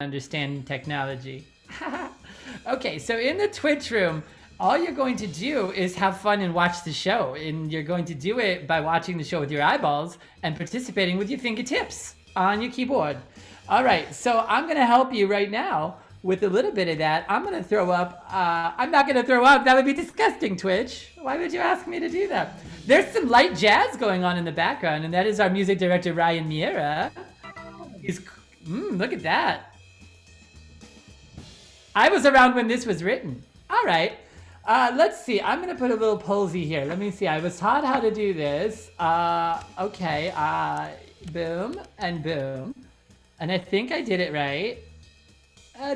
understand technology. Okay, so in the Twitch room, all you're going to do is have fun and watch the show. And you're going to do it by watching the show with your eyeballs and participating with your fingertips on your keyboard. All right, so I'm going to help you right now with a little bit of that. I'm going to throw up. I'm not going to throw up. That would be disgusting, Twitch. Why would you ask me to do that? There's some light jazz going on in the background, and that is our music director, Ryan Miera. Look at that. I was around when this was written. All right. Let's see. I'm going to put a little posy here. Let me see. I was taught how to do this. Okay. Boom and boom. And I think I did it right.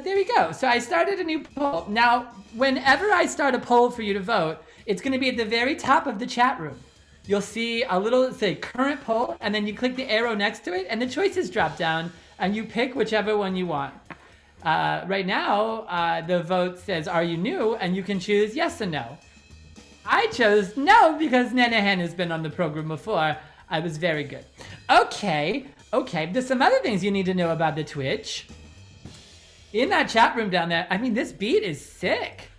There we go. So I started a new poll. Now, whenever I start a poll for you to vote, it's going to be at the very top of the chat room. You'll see a little, say, current poll, and then you click the arrow next to it, and the choices drop down, and you pick whichever one you want. Right now, the vote says, are you new? And you can choose yes and no. I chose no because Nanahan has been on the program before. I was very good. Okay. There's some other things you need to know about the Twitch. In that chat room down there, I mean, this beat is sick.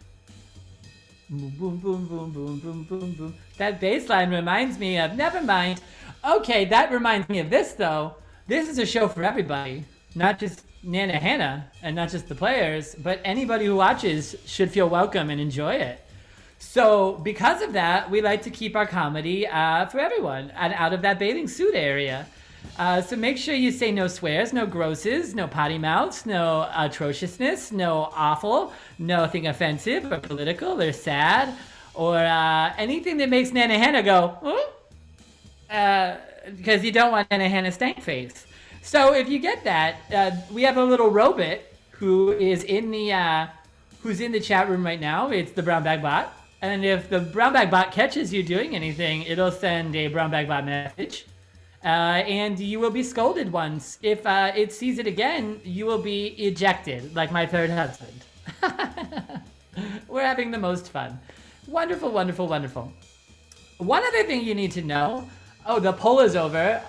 Boom, boom, boom, boom, boom, boom, boom, boom. That bass line reminds me of, never mind. Okay, that reminds me of this, though. This is a show for everybody, not just Nana Hannah and not just the players, but anybody who watches should feel welcome and enjoy it. So because of that, we like to keep our comedy for everyone and out of that bathing suit area. So make sure you say no swears, no grosses, no potty mouths, no atrociousness, no awful, nothing offensive or political or sad or anything that makes Nana Hannah go, because you don't want Nana Hannah stank face. So if you get that, we have a little robot who is in the who's in the chat room right now. It's the brown bag bot, and if the brown bag bot catches you doing anything, it'll send a brown bag bot message. And you will be scolded once. If it sees it again, you will be ejected, like my third husband. We're having the most fun. Wonderful, wonderful, wonderful. One other thing you need to know. Oh, the poll is over.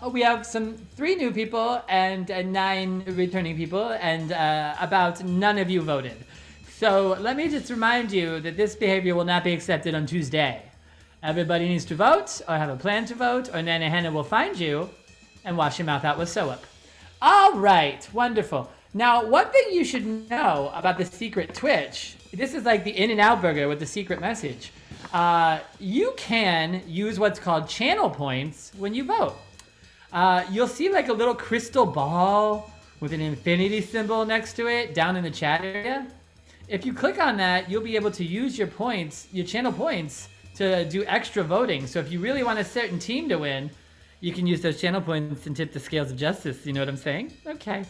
We have 3 new people and 9 returning people, and about none of you voted. So let me just remind you that this behavior will not be accepted on Tuesday. Everybody needs to vote or have a plan to vote, or Nana Hannah will find you and wash your mouth out with soap. All right, wonderful. Now, one thing you should know about the secret Twitch, this is like the In-N-Out burger with the secret message. You can use what's called channel points when you vote. You'll see like a little crystal ball with an infinity symbol next to it down in the chat area. If you click on that, you'll be able to use your points, your channel points, to do extra voting. So if you really want a certain team to win, you can use those channel points and tip the scales of justice. You know what I'm saying? Okay.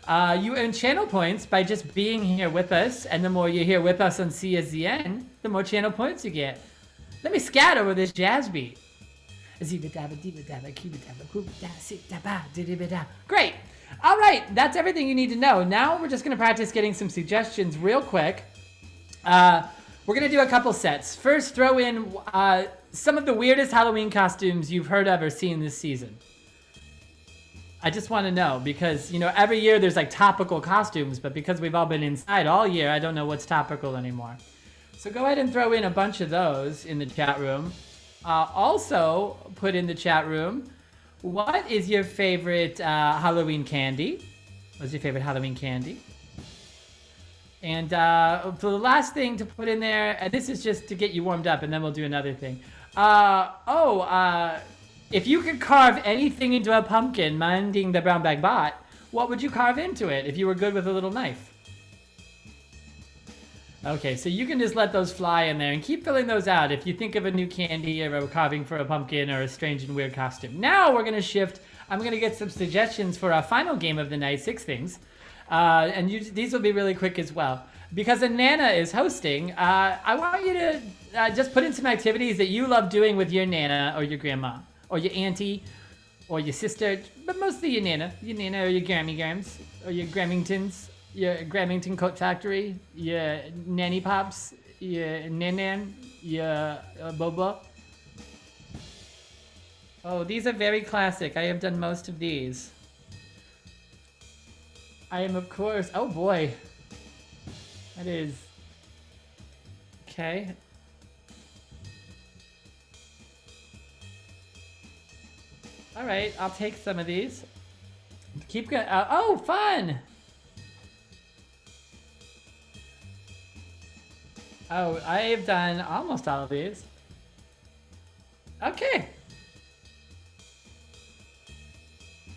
You earn channel points by just being here with us, and the more you're here with us on CSZN, the more channel points you get. Let me scat over this jazz beat. Great. All right, that's everything you need to know. Now we're just going to practice getting some suggestions real quick. We're going to do a couple sets. First, throw in some of the weirdest Halloween costumes you've heard of or seen this season. I just want to know because, you know, every year there's like topical costumes, but because we've all been inside all year, I don't know what's topical anymore. So go ahead and throw in a bunch of those in the chat room. Also, put in the chat room, what is your favorite Halloween candy? What's your favorite Halloween candy? And for the last thing to put in there, and this is just to get you warmed up, and then we'll do another thing. If you could carve anything into a pumpkin, minding the brown bag bot, what would you carve into it if you were good with a little knife? Okay, so you can just let those fly in there and keep filling those out if you think of a new candy or a carving for a pumpkin or a strange and weird costume. Now we're going to shift. I'm going to get some suggestions for our final game of the night, 6 things. These will be really quick as well. Because Nana is hosting, I want you to just put in some activities that you love doing with your Nana or your grandma or your auntie or your sister, but mostly your Nana or your Grammy-Grams or your Grammingtons, your Grammington Coat Factory, your Nanny Pops, your Nanan, your Boba. Oh, these are very classic. I have done most of these. I am, of course. Oh boy. That is. Okay. All right, I'll take some of these. Keep going. Oh, fun! Oh, I've done almost all of these. Okay.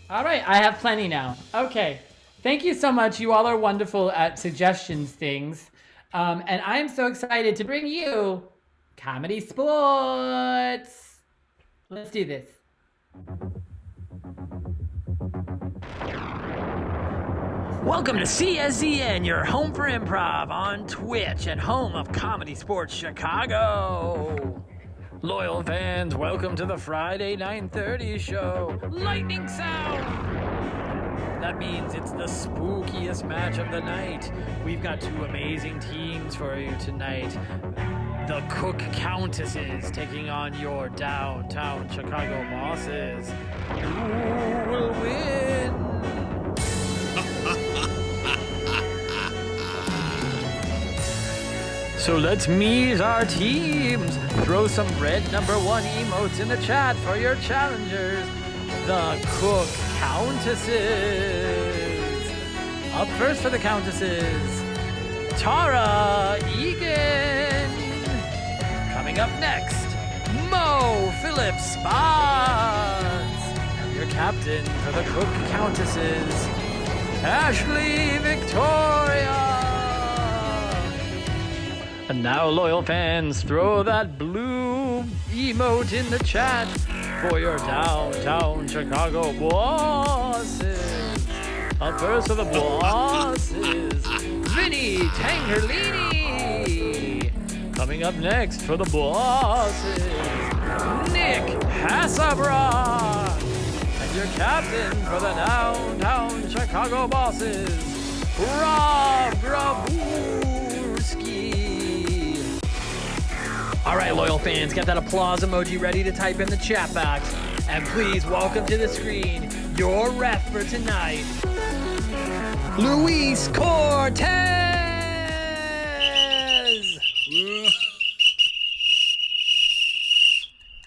All right, I have plenty now. Okay. Thank you so much. You all are wonderful at suggestions things. And I'm so excited to bring you Comedy Sports. Let's do this. Welcome to CSEN, your home for improv on Twitch and home of Comedysportz Chicago. Loyal fans, welcome to the Friday 9:30 show. Lightning sound! That means it's the spookiest match of the night. We've got two amazing teams for you tonight. The Cook Countesses taking on your downtown Chicago bosses. Who will win? So let's meet our teams. Throw some red number 1 emotes in the chat for your challengers. The Cook Countesses. Up first for the Countesses, Tara Egan. Coming up next, Mo Phillips Spots. And your captain for the Cook Countesses, Ashley Victoria. And now, loyal fans, throw that blue emote in the chat for your downtown Chicago bosses. Up first for the bosses, Vinny Tangerlini. Coming up next for the bosses, Nick Hassabra. And your captain for the downtown Chicago bosses, Rob Grabowski. All right, loyal fans, get that applause emoji ready to type in the chat box. And please welcome to the screen your ref for tonight, Luis Cortez.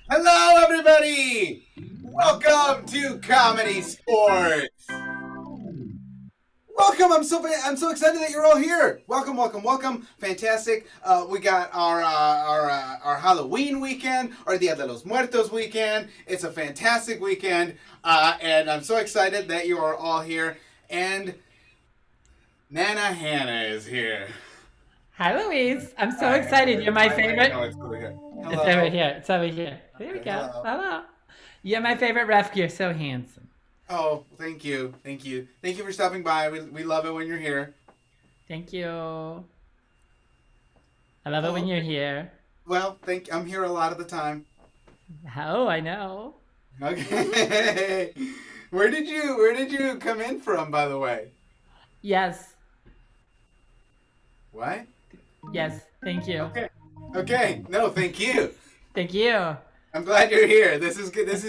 Hello, everybody. Welcome to Comedysportz. Welcome! I'm so excited that you're all here. Welcome! Fantastic. We got our Halloween weekend, our Dia de los Muertos weekend. It's a fantastic weekend, and I'm so excited that you are all here. And Nana Hannah is here. Hi, Louise. I'm so excited. You're my favorite. It's over here. It's over here. It's over here. There we go. Hello. You're my favorite ref. You're so handsome. Oh, thank you for stopping by. We love it when you're here. Thank you. I love it when you're here. Well, I'm here a lot of the time. Oh, I know. Okay. Where did you come in from, by the way? Yes. What? Yes. Thank you. Okay. No, thank you. Thank you. I'm glad you're here. This is good. This.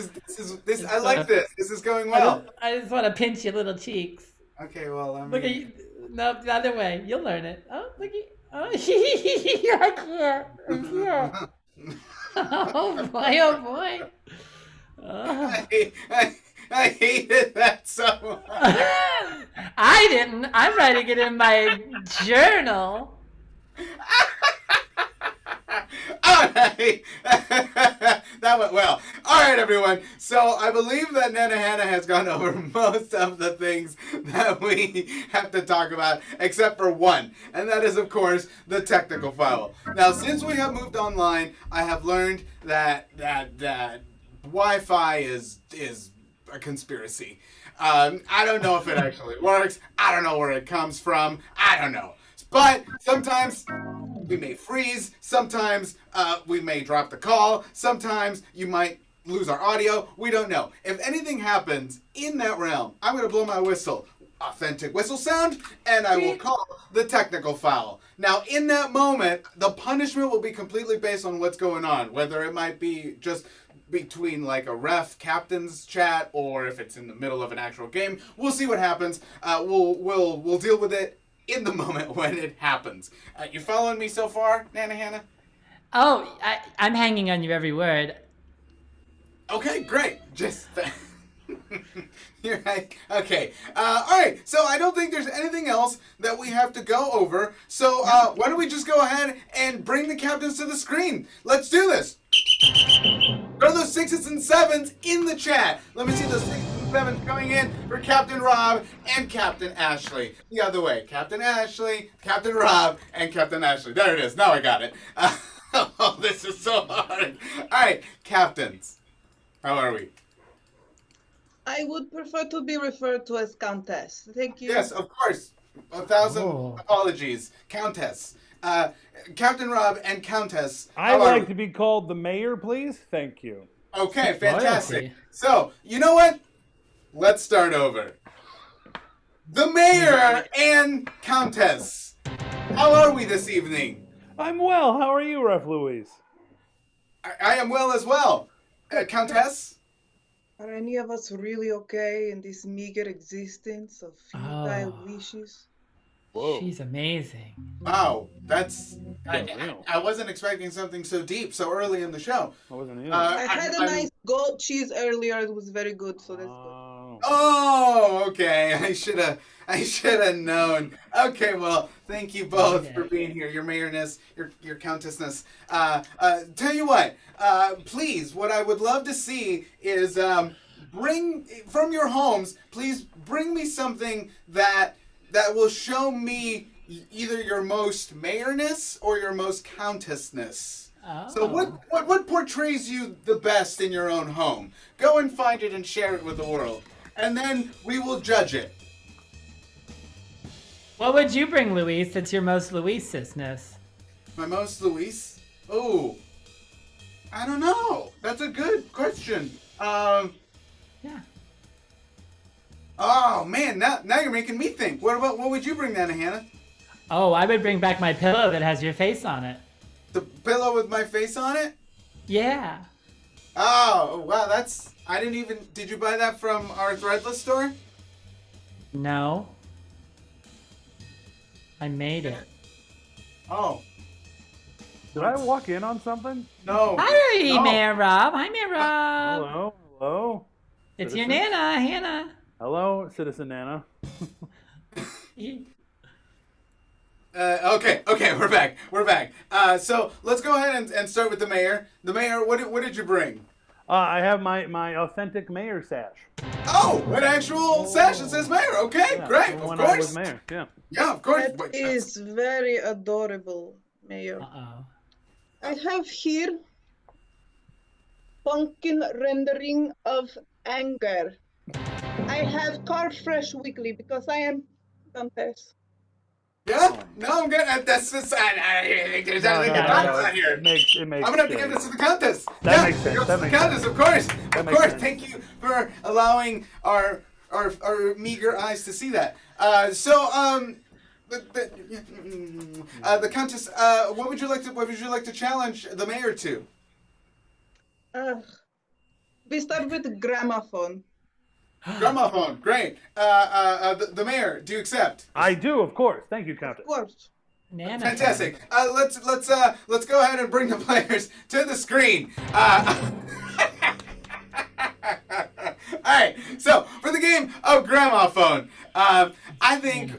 I like this. This is going well. I just want to pinch your little cheeks. Okay. Well, look at you. No, the other way. You'll learn it. Oh, look at. Oh, I can't. Oh boy. Oh boy. Oh. I hated that so much. I didn't. I'm writing it in my journal. All right. That went well. All right, everyone. So I believe that Nana Hannah has gone over most of the things that we have to talk about, except for one, and that is, of course, the technical file. Now, since we have moved online, I have learned that Wi-Fi is a conspiracy. I don't know if it actually works. I don't know where it comes from. I don't know. But sometimes we may freeze. Sometimes we may drop the call. Sometimes you might lose our audio. We don't know. If anything happens in that realm, I'm going to blow my whistle. Authentic whistle sound, and I will call the technical foul. Now, in that moment, the punishment will be completely based on what's going on. Whether it might be just between like a ref captain's chat or if it's in the middle of an actual game. We'll see what happens. We'll deal with it in the moment when it happens. You following me so far, Nana Hannah? Oh, I'm hanging on your every word. Okay, great. Just you're right. Okay. All right. So I don't think there's anything else that we have to go over. So why don't we just go ahead and bring the captains to the screen? Let's do this. Go to those 6s and 7s in the chat. Let me see those 6s and 7s coming in for Captain Rob and Captain Ashley. The other way. Captain Ashley, Captain Rob, and Captain Ashley. There it is. Now I got it. Oh, this is so hard. All right, captains. How are we? I would prefer to be referred to as Countess. Thank you. Yes, of course. 1,000 apologies. Countess. Captain Rob and Countess. I'd like to be called the mayor, please. Thank you. Okay, fantastic. Loyalty. So, you know what? Let's start over. The mayor and Countess. How are we this evening? I'm well. How are you, Ref Louise? I am well as well. Countess? Are any of us really okay in this meager existence of futile Oh. wishes? Whoa. She's amazing. Wow, that's... real. I wasn't expecting something so deep so early in the show. I wasn't here. I had a I'm- nice goat cheese earlier. It was very good, so that's good. Oh, okay. I should have known. Okay, well, thank you both for being here. Your mayorness, your countessness. Tell you what, please, what I would love to see is bring from your homes. Please bring me something that will show me either your most mayorness or your most countessness. Oh. So what portrays you the best in your own home? Go and find it and share it with the world. And then we will judge it. What would you bring, Luis? That's your most Luisness. My most Luis? Oh, I don't know. That's a good question. Yeah. Oh man, now you're making me think. What would you bring, Nana Hannah? Oh, I would bring back my pillow that has your face on it. The pillow with my face on it? Yeah. Oh wow, I didn't even. Did you buy that from our Threadless store? No. I made it. Oh Did I walk in on something? no. Hi, No. Mayor Rob. Hi, Mayor Rob. Hello. Hello. It's your Citizen? Nana, Hannah. Hello, Citizen Nana. Okay, we're back. So let's go ahead and start with the mayor. The mayor, what did you bring? I have my authentic mayor sash. Oh, an actual sash that says mayor. Okay, Yeah, great. from Of when I was course. mayor. Yeah. Yeah, of course. That Wait, is very adorable, Mayor. Uh-oh. I have here pumpkin rendering of anger. I have carved fresh weekly because I am Countess. Yeah? No, I'm good. That's just. There's No, anything no, to no, talk it here. makes I'm gonna have to give this to the countess. That Yeah, makes sense, it goes that to the makes countess, sense. of course. That Of makes course. sense. Thank you for allowing our meager eyes to see that. The countess. What would you like to challenge the mayor to? We start with the gramophone. Gramophone. Great. The mayor. Do you accept? I do, of course. Thank you, Countess. Of course. Nana. Fantastic. Let's go ahead and bring the players to the screen. All right. So for the game of gramophone, I think.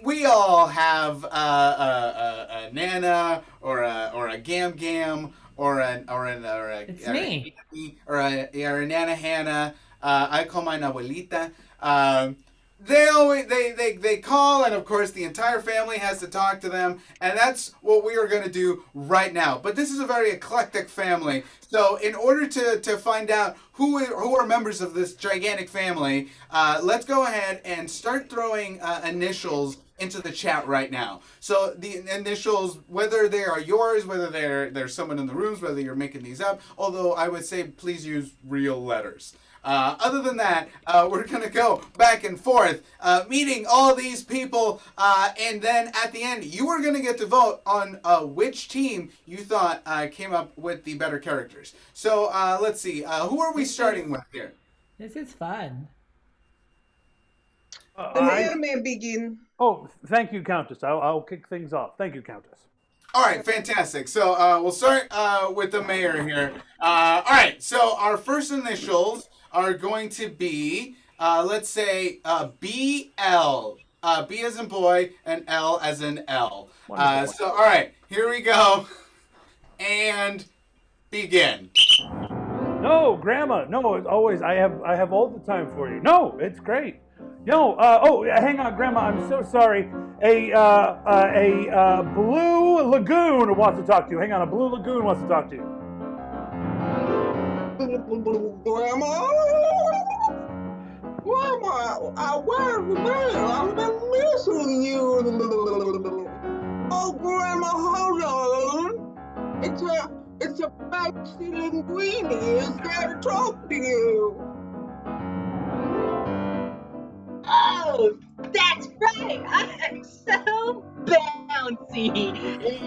We all have a Nana or a Gam Gam or a It's me. or a Nana Hannah. I call mine Abuelita. They call, and of course the entire family has to talk to them, and that's what we are going to do right now. But this is a very eclectic family, so in order to find out who are members of this gigantic family, let's go ahead and start throwing initials into the chat right now. So the initials, whether they are yours, whether they're someone in the rooms, whether you're making these up, although I would say please use real letters. Other than that, we're going to go back and forth, meeting all these people, and then at the end, you are going to get to vote on which team you thought came up with the better characters. So let's see. Who are we starting with here? This is fun. The mayor may begin. Oh, thank you, Countess. I'll kick things off. Thank you, Countess. All right, fantastic. So we'll start with the mayor here. All right, so our first initials are going to be, let's say, BL. B as in boy and L as in L. So, all right, here we go. And begin. No, Grandma. No, it's always. I have all the time for you. No, it's great. No. Hang on, Grandma. I'm so sorry. A blue lagoon wants to talk to you. Hang on. A blue lagoon wants to talk to you. Grandma? Grandma, where have you been? I've been missing you. Oh, Grandma, hold on. It's a Betsy Linguini. Is there to talk to you? Oh, that's right. I'm so bouncy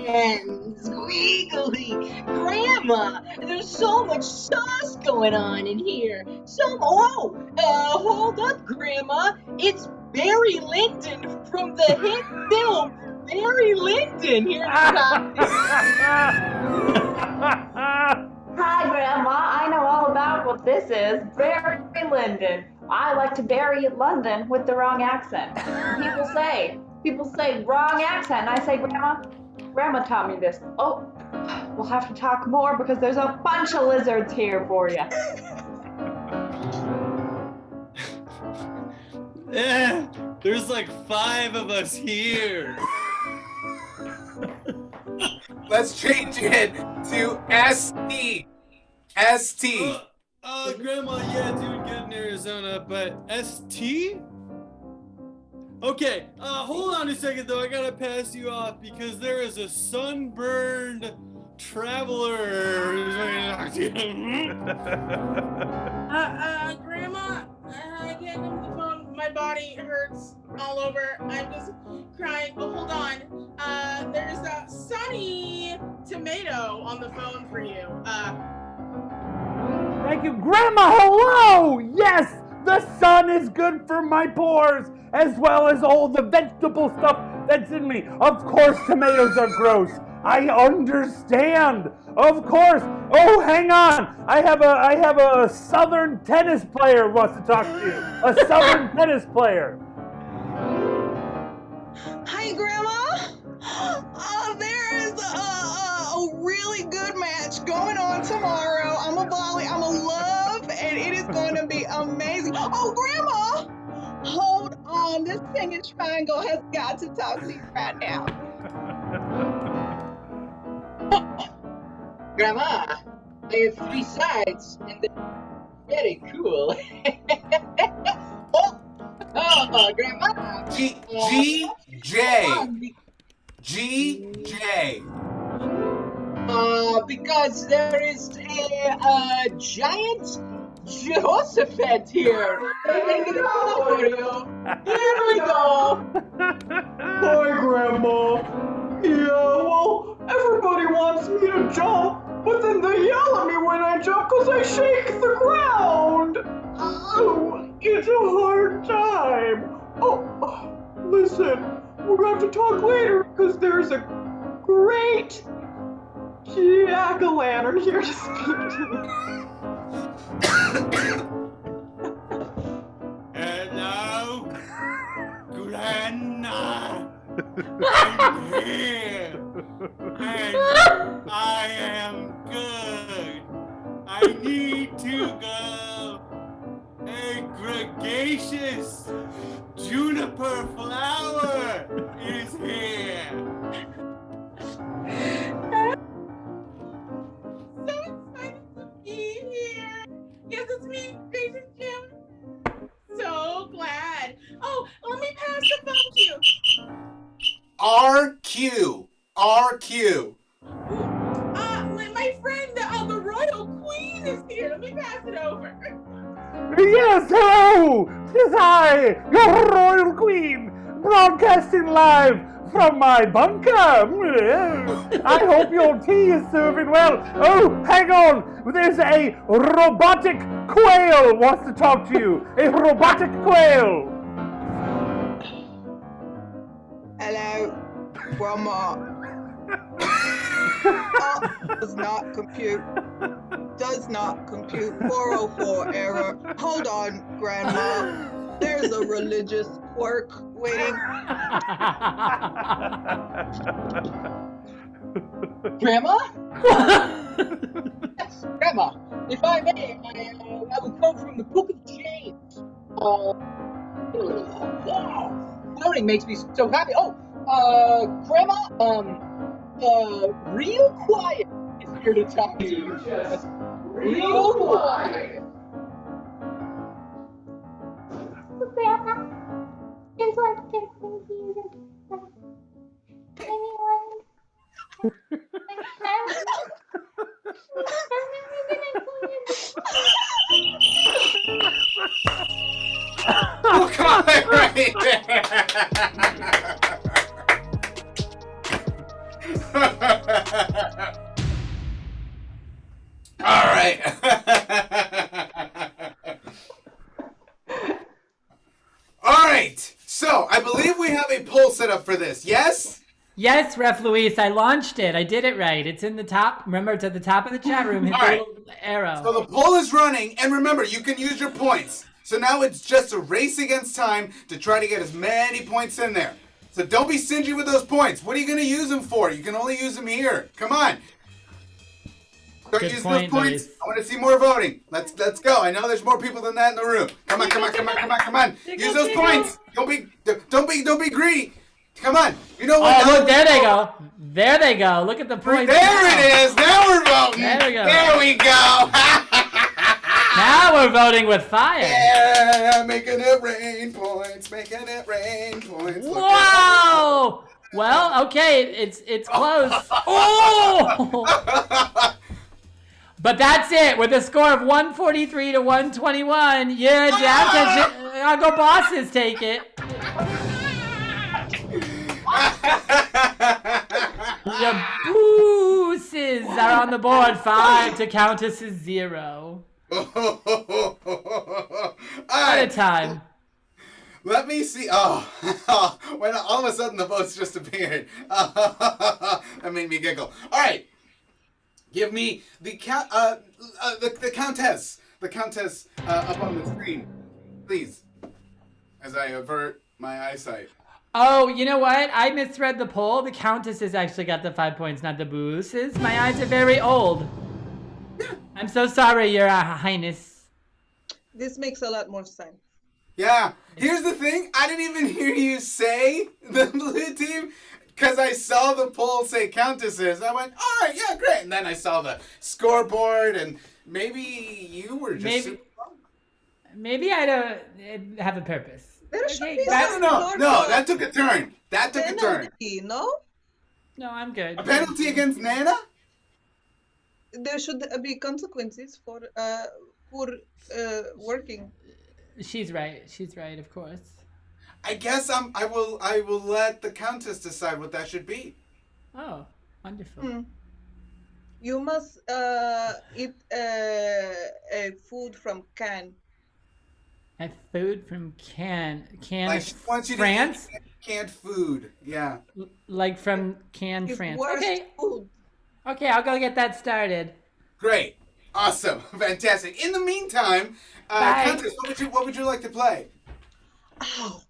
and squiggly. Grandma, there's so much sauce going on in here. Hold up, Grandma. It's Barry Lyndon from the hit film Barry Lyndon here to talk to you. Hi, Grandma. I know all about what this is. Barry Lyndon. I like to bury London with the wrong accent. People say wrong accent. And I say, Grandma taught me this. Oh, we'll have to talk more because there's a bunch of lizards here for you. There's like 5 of us here. Let's change it to ST. ST. Grandma, yeah, dude, good in Arizona, but ST? Okay, hold on a second though, I gotta pass you off because there is a sunburned traveler who's going to talk to you. Grandma, I can't come to the phone. My body hurts all over. I'm just crying. Oh, hold on. There's a Sunny Tomato on the phone for you. Thank you, Grandma. Hello. Yes, the sun is good for my pores, as well as all the vegetable stuff that's in me. Of course, tomatoes are gross. I understand. Of course. Oh, hang on. I have a Southern tennis player who wants to talk to you. A Southern tennis player. Hi, Grandma. There is a really good match going on tomorrow. I'm a love, and it is going to be amazing. Oh, Grandma, hold on. This singing triangle has got to talk to you right now. Grandma, I have 3 sides, and they're very cool. Grandma. GJ. Because there is a giant Jehoshaphat here. Here we go. Hi, Grandma. Yeah, well, everybody wants me to jump, but then they yell at me when I jump because I shake the ground. Oh, it's a hard time. Oh, listen, we're going to have to talk later because there's a great jack-o'-lantern here to speak to me. Hello, Grandma. I'm here, and I am good. I need to go. A gregarious juniper flower is here. So excited to be here. Yes, it's me, Crazy Jim. So glad. Oh, let me pass the phone to you. RQ. My friend, the Royal Queen is here. Let me pass it over. Yes, hello! Tis I, your royal queen, broadcasting live from my bunker. I hope your tea is serving well. Oh, hang on! There's a robotic quail wants to talk to you. A robotic quail. Hello, Grandma. Does not compute. Does not compute. 404 error. Hold on, Grandma. There's a religious quirk waiting. Grandma? Yes, Grandma. If I may, I will come from the Book of James. Learning makes me so happy. Oh, Grandma, real quiet is here to talk to you. Just real quiet. Grandma, it's like just confusing. Anyone? Oh, comment right there. All right. All right. So I believe we have a poll set up for this. Yes. Yes, Ref Luis, I launched it. I did it right. It's in the top. Remember, it's at the top of the chat room. Hit All the right. little arrow. So the poll is running, and remember, you can use your points. So now it's just a race against time to try to get as many points in there. So don't be stingy with those points. What are you going to use them for? You can only use them here. Come on. Start Good using point, those points. Luis. I want to see more voting. Let's go. I know there's more people than that in the room. Come on, come on, come on, come on, come on. Use those points. Don't be greedy. Come on. You know what? Oh, look, there they go. There they go. Look at the points. There it is. Now we're voting. There we go. There we go. Now we're voting with fire. Yeah, making it rain points, making it rain points. Look Whoa! Well, okay, it's close. Oh! But that's it. With a score of 143 to 121. Yeah, I'll go Bosses take it. The Booses are on the board. 5 to Countess's 0. At a time. Let me see. Oh, when all of a sudden the votes just appeared. That made me giggle. All right, give me the the countess up on the screen, please, as I avert my eyesight. Oh, you know what? I misread the poll. The Countess has actually got the 5 points, not the Booses. My eyes are very old. I'm so sorry, Your Highness. This makes a lot more sense. Yeah. Here's the thing. I didn't even hear you say the blue team because I saw the poll say countesses. I went, all right, yeah, great. And then I saw the scoreboard, and maybe you were just... Maybe I don't have a purpose. There should be No, that took a turn. That took a turn. No? No, I'm good. A penalty against Nana? There should be consequences for working. She's right. She's right, of course. I guess I will let the countess decide what that should be. Oh, wonderful. You must eat food from can. A food from can Like she wants you France? to eat canned food. Yeah. Like from canned France. Okay. Food. Okay, I'll go get that started. Great. Awesome. Fantastic. In the meantime, Countess, what would you like to play? Oh,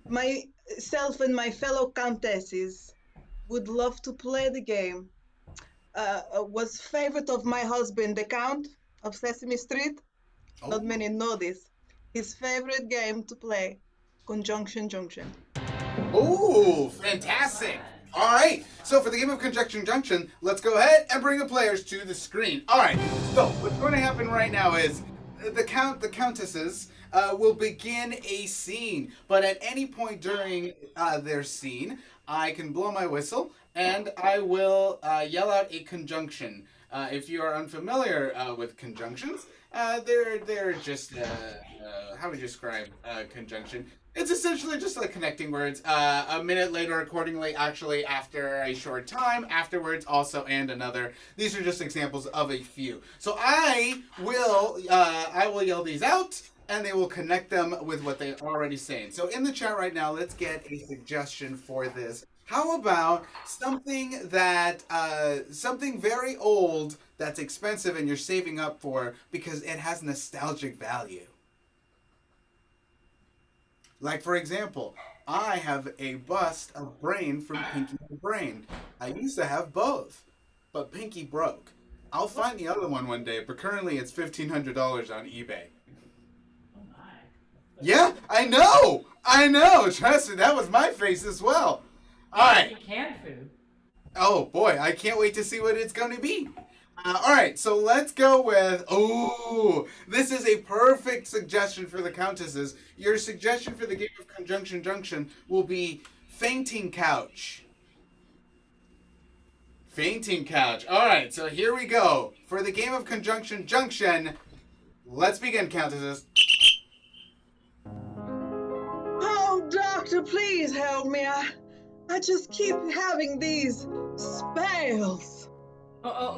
myself and my fellow countesses would love to play the game. Was favorite of my husband, the Count of Sesame Street. Oh. Not many know this. His favorite game to play, Conjunction Junction. Oh, fantastic. All right. So for the game of Conjunction Junction, let's go ahead and bring the players to the screen. All right. So what's going to happen right now is the countesses will begin a scene, but at any point during their scene, I can blow my whistle and I will yell out a conjunction. If you are unfamiliar with conjunctions, they're just how would you describe conjunction? It's essentially just like connecting words. A minute later, accordingly, actually, after a short time, afterwards, also, and another. These are just examples of a few. So I will yell these out, and they will connect them with what they're already saying. So in the chat right now, let's get a suggestion for this. How about something that something very old that's expensive and you're saving up for because it has nostalgic value? Like, for example, I have a bust of Brain from Pinky the Brain. I used to have both, but Pinky broke. I'll find the other one day, but currently it's $1,500 on eBay. Yeah, I know. Trust me, that was my face as well. All right. Canned food. Oh boy, I can't wait to see what it's going to be. All right, so let's go with. Oh, this is a perfect suggestion for the countesses. Your suggestion for the game of Conjunction Junction will be Fainting Couch. Fainting Couch. All right, so here we go. For the game of Conjunction Junction, let's begin, countesses. Oh, doctor, please help me. I just keep having these spells.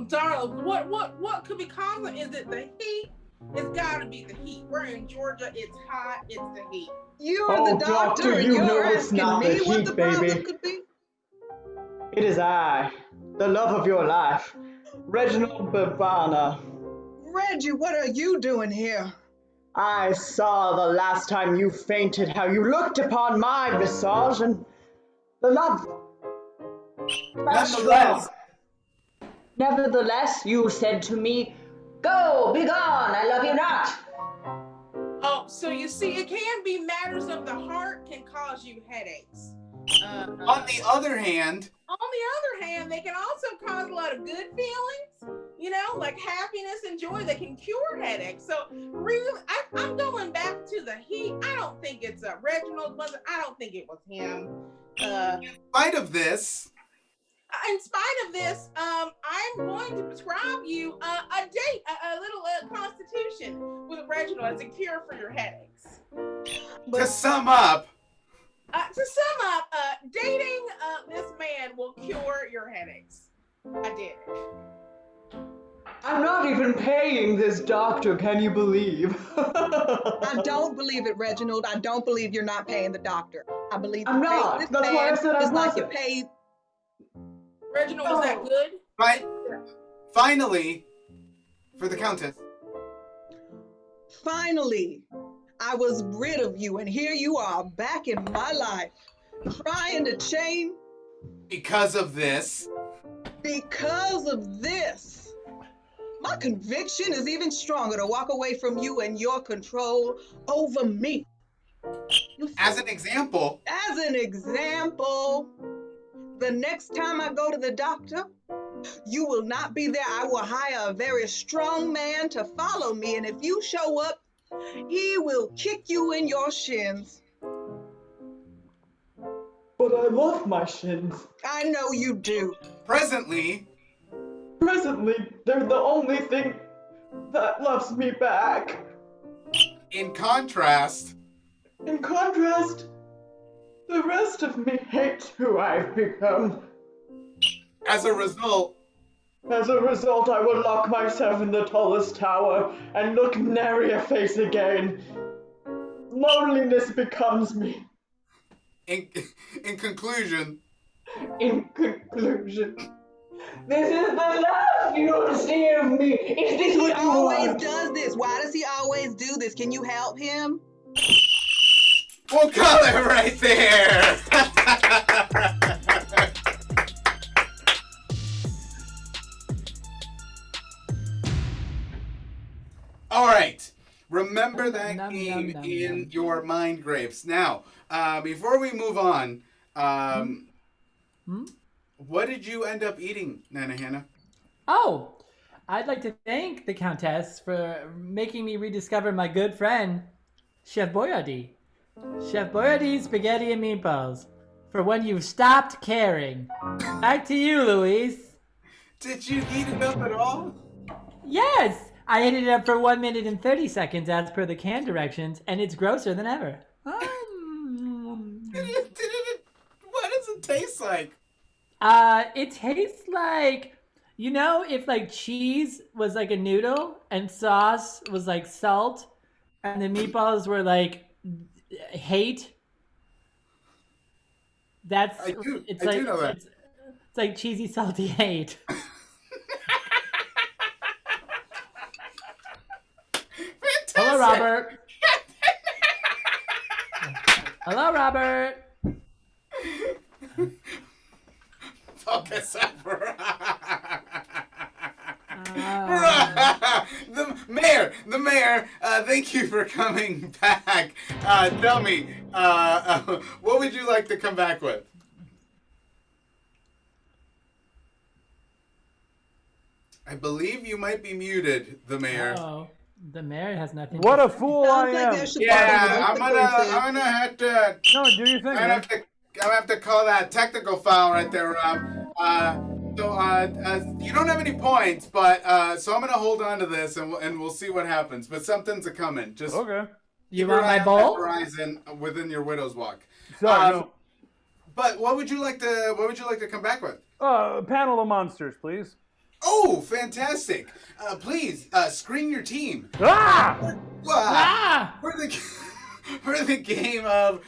Darling, what could be causing? Is it the heat? It's gotta be the heat. We're in Georgia. It's hot. It's the heat. You're the doctor, and you know you're it's asking not me the what heat, the baby. problem could be? It is I, the love of your life, Reginald Bavana. Reggie, what are you doing here? I saw the last time you fainted how you looked upon my visage and the love. Nevertheless, you said to me, "Go, be gone, I love you not." Oh, so you see, it can be matters of the heart can cause you headaches. On the other hand, they can also cause a lot of good feelings, like happiness and joy that can cure headaches. So really, I'm going back to the heat. I don't think it's Reginald. I don't think it was him. In spite of this, I'm going to prescribe you a date, a little constitution with Reginald as a cure for your headaches. To sum up, dating this man will cure your headaches. I did it. I'm not even paying this doctor, can you believe? I don't believe it, Reginald. I don't believe you're not paying the doctor. I believe I'm not. This That's man why I said I is like you wasn't. paid. Reginald, was that good? right? Finally, for the countess. Finally, I was rid of you, and here you are back in my life, trying to change. Because of this. Because of this. My conviction is even stronger to walk away from you and your control over me. As an example. As an example, the next time I go to the doctor, you will not be there. I will hire a very strong man to follow me, and if you show up, he will kick you in your shins. But I love my shins. I know you do. Presently, they're the only thing that loves me back. In contrast, the rest of me hates who I've become. as a result, I will lock myself in the tallest tower and look nary a face again. Loneliness becomes me. in conclusion, this is the last you'll see of me. Is this what you always want? does this. Why does he always do this? Can you help him? we'll call it right there. All right. Remember that game in your mind grapes. Now, before we move on, what did you end up eating, Nana Hannah? Oh, I'd like to thank the Countess for making me rediscover my good friend, Chef Boyardee. Chef Boyardee spaghetti and meatballs. For when you've stopped caring. Back to you, Louise. Did you heat it up at all? Yes, I heated it up for 1 minute and 30 seconds as per the can directions, and it's grosser than ever. What does it taste like? It tastes like, you know, if like cheese was like a noodle and sauce was like salt, and the meatballs were like hate. That's I do like know that. It's like cheesy salty hate. Fantastic. Hello, Robert. Hello, Robert. Focus ever. The mayor. Thank you for coming back. Tell me, what would you like to come back with? I believe you might be muted, the mayor. Oh, the mayor has nothing. What to a say. fool I am! I'm gonna have to. No, do your thing, man. I have to call that technical foul right there, Rob. You don't have any points, but so I'm gonna hold on to this and we'll see what happens. But something's a coming. Just Okay. You want my bowl? Horizon within your widow's walk. Sorry, no. But what would you like to come back with? Panel of monsters, please. Oh, fantastic! Please screen your team. Ah! For the game of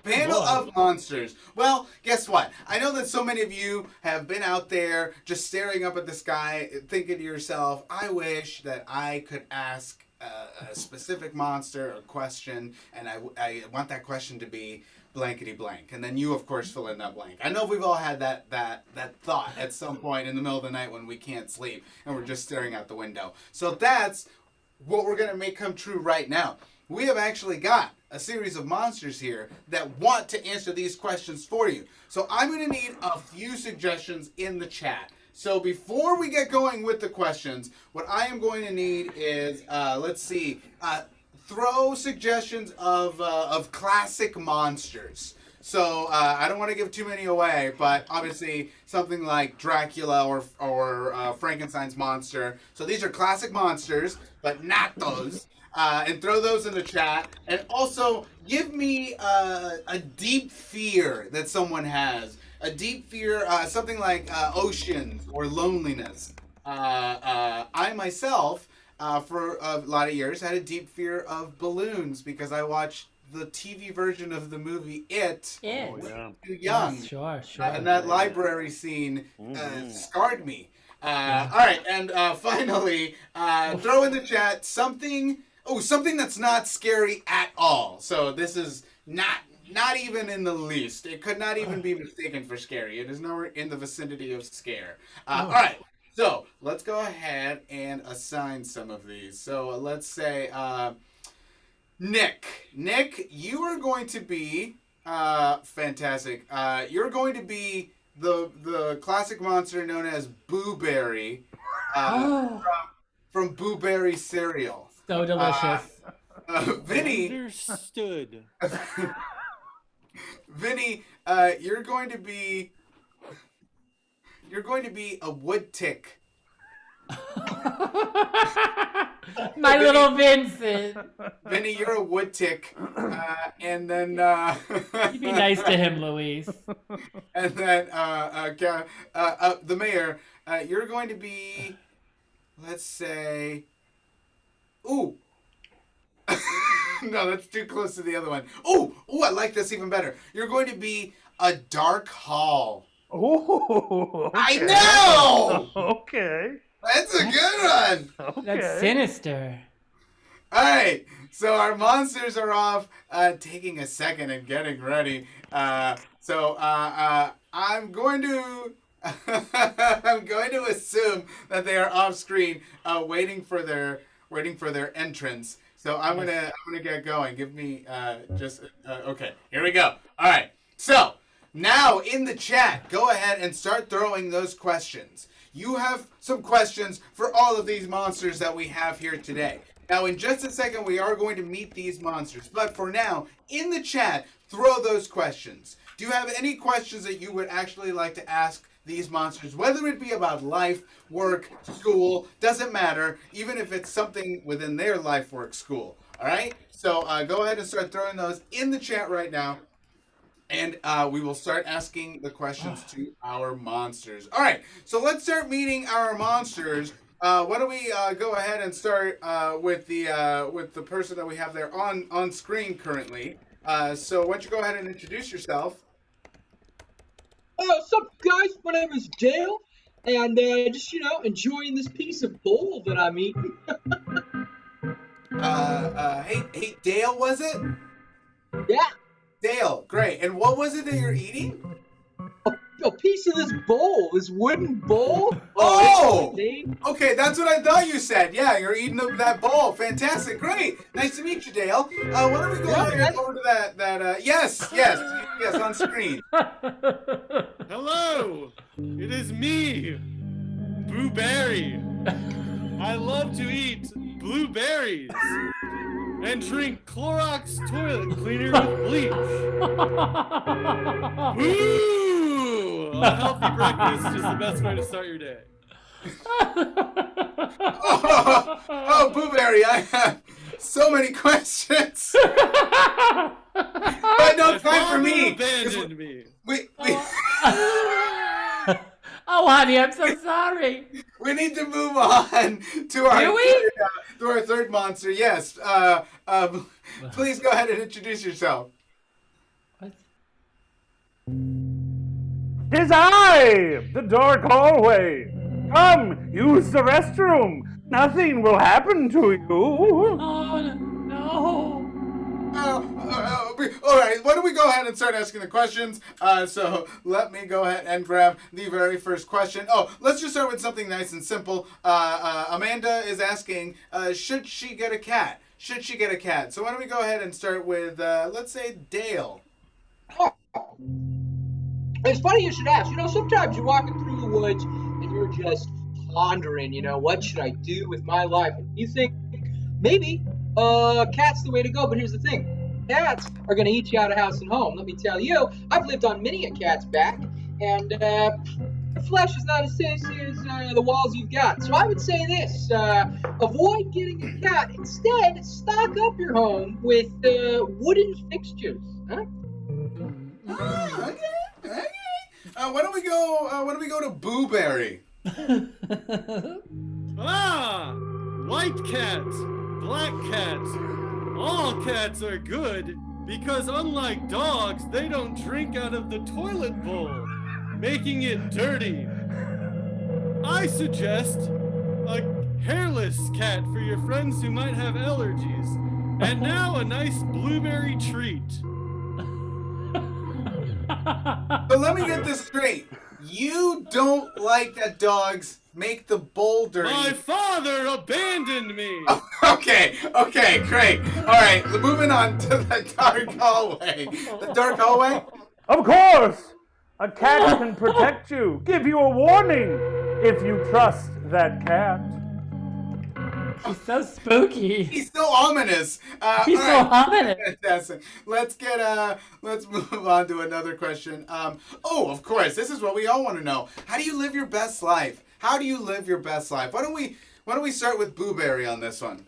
Panel of Monsters. Well, guess what? I know that so many of you have been out there just staring up at the sky, thinking to yourself, I wish that I could ask a specific monster a question, and I want that question to be blankety blank. And then you, of course, fill in that blank. I know we've all had that thought at some point in the middle of the night when we can't sleep and we're just staring out the window. So that's what we're going to make come true right now. We have actually got a series of monsters here that want to answer these questions for you. So I'm going to need a few suggestions in the chat. So before we get going with the questions, what I am going to need is, let's see, throw suggestions of classic monsters. So I don't want to give too many away, but obviously something like Dracula or Frankenstein's monster. So these are classic monsters, but not those. And throw those in the chat. And also, give me a deep fear that someone has. A deep fear, something like oceans or loneliness. I myself, for a lot of years, had a deep fear of balloons because I watched the TV version of the movie It. Oh, yeah. Too young. Sure. And that library scene scarred me. All right, and finally, throw in the chat something that's not scary at all. So this is not even in the least. It could not even be mistaken for scary. It is nowhere in the vicinity of scare. All right, so let's go ahead and assign some of these. So let's say Nick, you are going to be fantastic. You're going to be the classic monster known as Boo Berry from Boo Berry cereal. So delicious. Vinny. Understood. Vinny, you're going to be a wood tick. My little Vincent. Vinny, you're a wood tick, and then You be nice to him, Louise. and then the mayor, you're going to be, let's say, ooh. No, that's too close to the other one. Ooh, I like this even better. You're going to be a dark hall. Oh, okay. I know. Okay. That's a good one. Okay. That's sinister. All right, so our monsters are off, taking a second and getting ready. I'm going to assume that they are off screen, waiting for their entrance. So I'm gonna get going. Give me okay. Here we go. All right. So now in the chat, go ahead and start throwing those questions. You have some questions for all of these monsters that we have here today. Now, in just a second, we are going to meet these monsters. But for now, in the chat, throw those questions. Do you have any questions that you would actually like to ask these monsters, whether it be about life, work, school, doesn't matter, even if it's something within their life, work, school. All right? So go ahead and start throwing those in the chat right now. And we will start asking the questions to our monsters. All right, so let's start meeting our monsters. Why don't we go ahead and start with the person that we have there on screen currently. So why don't you go ahead and introduce yourself? What's up, guys? My name is Dale, and just enjoying this piece of bowl that I'm eating. Hey, Dale, was it? Yeah. Dale, great. And what was it that you're eating? A piece of this bowl, this wooden bowl. Oh! Okay, that's what I thought you said. Yeah, you're eating that bowl. Fantastic, great. Nice to meet you, Dale. Why don't we go over to that? Yes, on screen. Hello, it is me, Blueberry. I love to eat blueberries and drink Clorox toilet cleaner with bleach. Ooh! A healthy breakfast is the best way to start your day. Oh, Blueberry, I have so many questions. But no time for me. Abandoned me. Oh, honey, I'm so sorry. We need to move on to our third monster. Yes. Please go ahead and introduce yourself. What? Tis I, the dark hallway. Come, use the restroom. Nothing will happen to you. Oh, no. All right, why don't we go ahead and start asking the questions? So let me go ahead and grab the very first question. Oh, let's just start with something nice and simple. Amanda is asking, should she get a cat? Should she get a cat? So why don't we go ahead and start with, let's say, Dale. It's funny you should ask. Sometimes you're walking through the woods and you're just pondering, what should I do with my life? And you think, maybe cat's the way to go, but here's the thing. Cats are going to eat you out of house and home. Let me tell you, I've lived on many a cat's back, and the flesh is not as tasty as the walls you've got. So I would say this, avoid getting a cat. Instead, stock up your home with wooden fixtures. Huh? Okay. Why don't we go to Booberry? White cat, black cat. All cats are good because unlike dogs, they don't drink out of the toilet bowl, making it dirty. I suggest a hairless cat for your friends who might have allergies. And now a nice blueberry treat. But let me get this straight. You don't like that dogs make the bowl dirty. My father abandoned me. Okay, great. All right, moving on to the dark hallway. The dark hallway? Of course! A cat can protect you, give you a warning, if you trust that cat. He's so spooky. He's so ominous. He's so ominous. Fantastic. Let's move on to another question. Of course, this is what we all want to know. How do you live your best life? How do you live your best life? Why don't we start with Booberry on this one?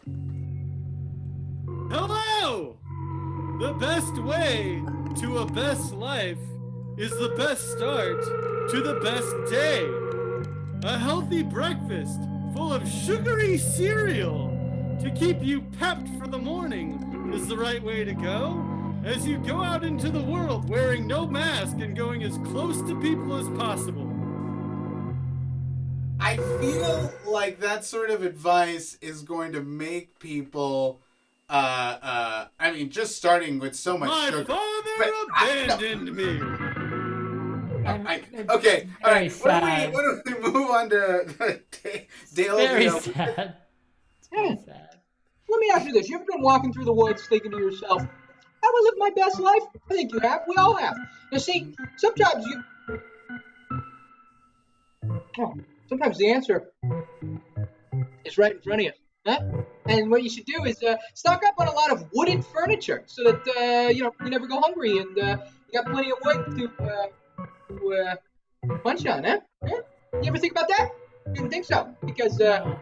Hello! The best way to a best life is the best start to the best day. A healthy breakfast full of sugary cereal to keep you pepped for the morning is the right way to go as you go out into the world wearing no mask and going as close to people as possible. I feel like that sort of advice is going to make people, just starting with so much sugar. My father abandoned me. Okay, all right. Sad. Why don't we move on to Dale? Very sad. Very sad. Let me ask you this. You ever been walking through the woods thinking to yourself, have I lived my best life? I think you have. We all have. You see, sometimes the answer is right in front of you. Huh? And what you should do is stock up on a lot of wooden furniture so that you never go hungry and you got plenty of wood Punch-Out, huh? Yeah. You ever think about that? Didn't think so, because your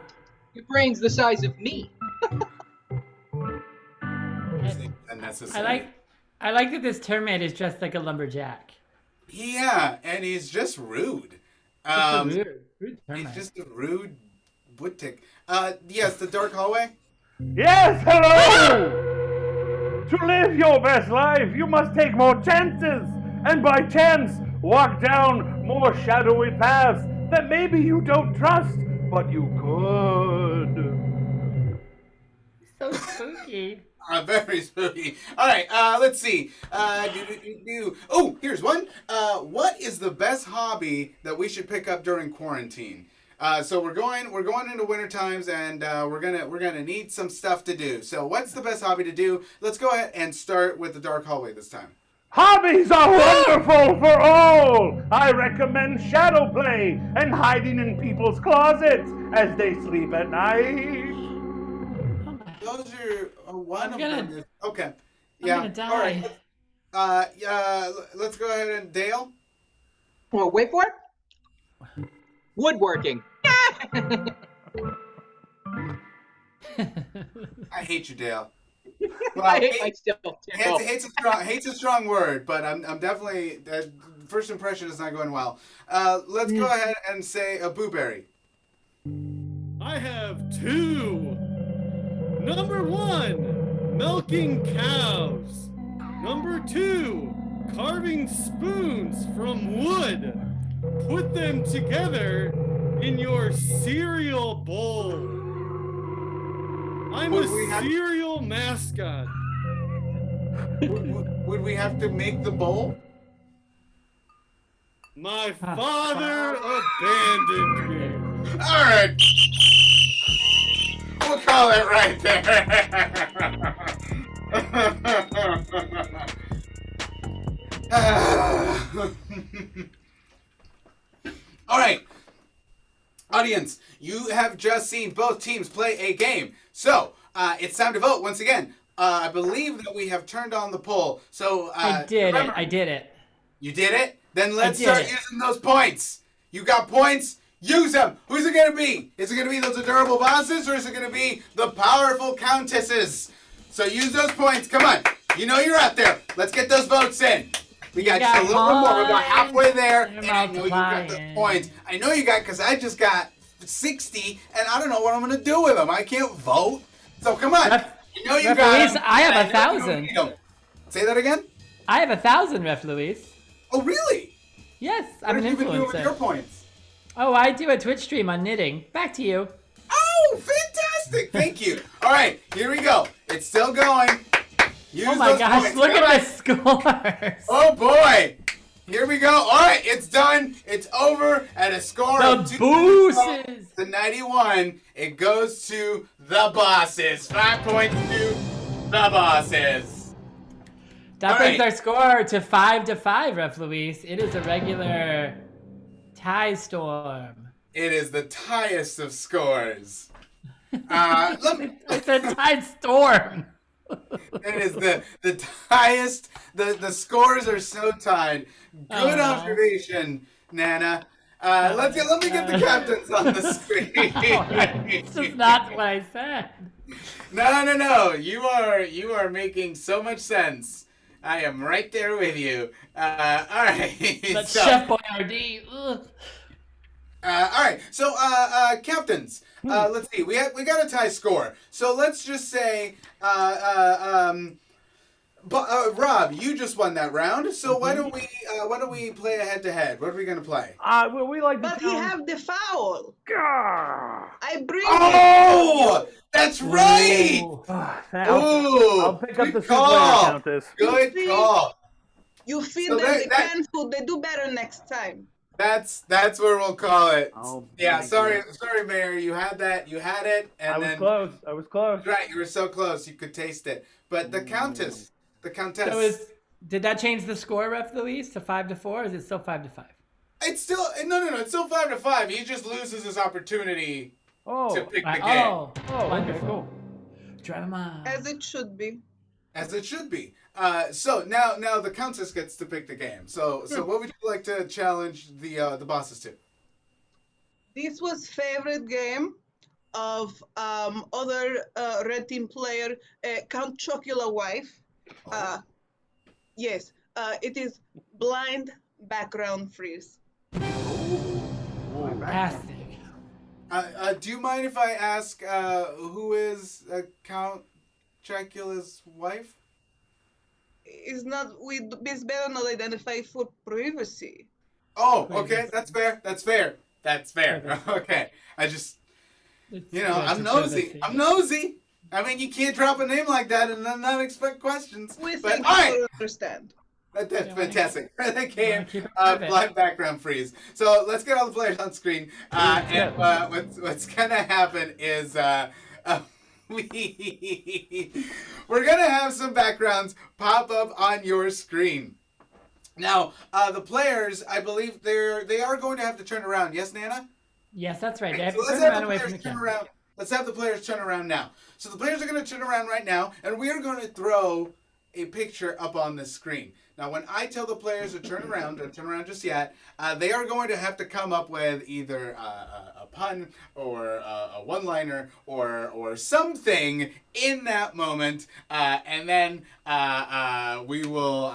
brain's the size of me. Unnecessary. I like that this termite is dressed like a lumberjack. Yeah, and he's just rude. Just a rude termite. He's just a rude wood tick. Yes, the dark hallway. Yes, hello! To live your best life, you must take more chances, and by chance, walk down more shadowy paths that maybe you don't trust, but you could. So spooky. Very spooky. All right, let's see. Oh, here's one. What is the best hobby that we should pick up during quarantine? So we're going into winter times, and we're gonna need some stuff to do. So what's the best hobby to do? Let's go ahead and start with the dark hallway this time. Hobbies are wonderful for all! I recommend shadow play and hiding in people's closets as they sleep at night. Those are one I'm of gonna- them. Okay. I'm Yeah. gonna die. All right. Let's go ahead and Dale. Well, wait for it. Woodworking. I hate you, Dale. Well, I still hate's a strong word, but I'm definitely first impression is not going well. Let's go ahead and say a blueberry. I have 2. Number 1, milking cows. Number 2, carving spoons from wood. Put them together in your cereal bowl. I'm a cereal mascot. Would we have to make the bowl? My father abandoned me. All right. We'll call it right there. All right. Audience, you have just seen both teams play a game. So, it's time to vote once again. I believe that we have turned on the poll. So, I did it. You did it? Then let's did start it. using those points. You got points? Use them. Who's it going to be? Is it going to be those adorable bosses, or is it going to be the powerful countesses? So use those points. Come on. You know you're out there. Let's get those votes in. We got just a little bit more. We're about halfway there. And I know you got the points. I know you got, because I just got 60, and I don't know what I'm going to do with them. I can't vote. So come on. You know you got them. I have and I know you 1,000. need them. Say that again? I have 1,000, Ref Luis. Oh, really? Yes, What I'm an have you been doing with influencer. your points? Oh, I do a Twitch stream on knitting. Back to you. Oh, fantastic. Thank you. All right, here we go. It's still going. Use Oh my those gosh, points. look Come at on. the scores. Oh, boy. Here we go. All right, it's done. It's over at a score of The 2 Booses. to 91. It goes to the bosses. 5 points to the bosses. That All brings right. our score to 5-5, Ref Luis. It is a regular tie storm. It is the tiest of scores. Let me. It's a tie storm. It is the highest. The scores are so tied. Good observation, Nana. Let me get the captains on the screen. It's just not what I said. No. You are making so much sense. I am right there with you. All right. But So, Chef Boyardee. Ugh. all right. So, captains. Let's see. We got a tie score. So let's just say, Rob, you just won that round. So why don't we play a head to head? What are we gonna play? Well, we like to But he have the foul. Gah! I bring Oh, that's right. Ooh. I'll pick up good the soup call. later, Countess. Good call. You feed So them that- the that- canned food. They do better next time. That's where we'll call it. Oh, Yeah, thank sorry, you. Mayor. You had that. You had it, and I was then close. I was close. right, you were so close. You could taste it. But the countess. So did that change the score, Ref Luis, to 5-4, or is it still 5-5? It's still no. It's still 5-5. He just loses his opportunity Oh, to pick the Right, game, oh, okay, wonderful. cool. Drama. As it should be. as it should be. So now the Countess gets to pick the game. So what would you like to challenge the bosses to? This was favorite game of other red team player, Count Chocula wife. Yes, it is blind background freeze. Fantastic. Do you mind if I ask who is Count Chocula's wife? It's it's better not identify for privacy. Oh, okay, that's fair. Okay, I just, I'm nosy. I mean, you can't drop a name like that and then not expect questions. We But think all you right, will understand. that's fantastic. The game, keep it private. blind background freeze. So let's get all the players on screen. And what's gonna happen is we're gonna have some backgrounds pop up on your screen. Now, the players, I believe they are going to have to turn around. Yes, Nana? Yes, that's right. They have So to let's turn have around the away from players the turn camera. around. Let's have the players turn around now. So the players are going to turn around right now, and we are going to throw a picture up on the screen. Now, when I tell the players to turn around, don't turn around just yet, they are going to have to come up with either a pun or a one-liner or something in that moment, and then we will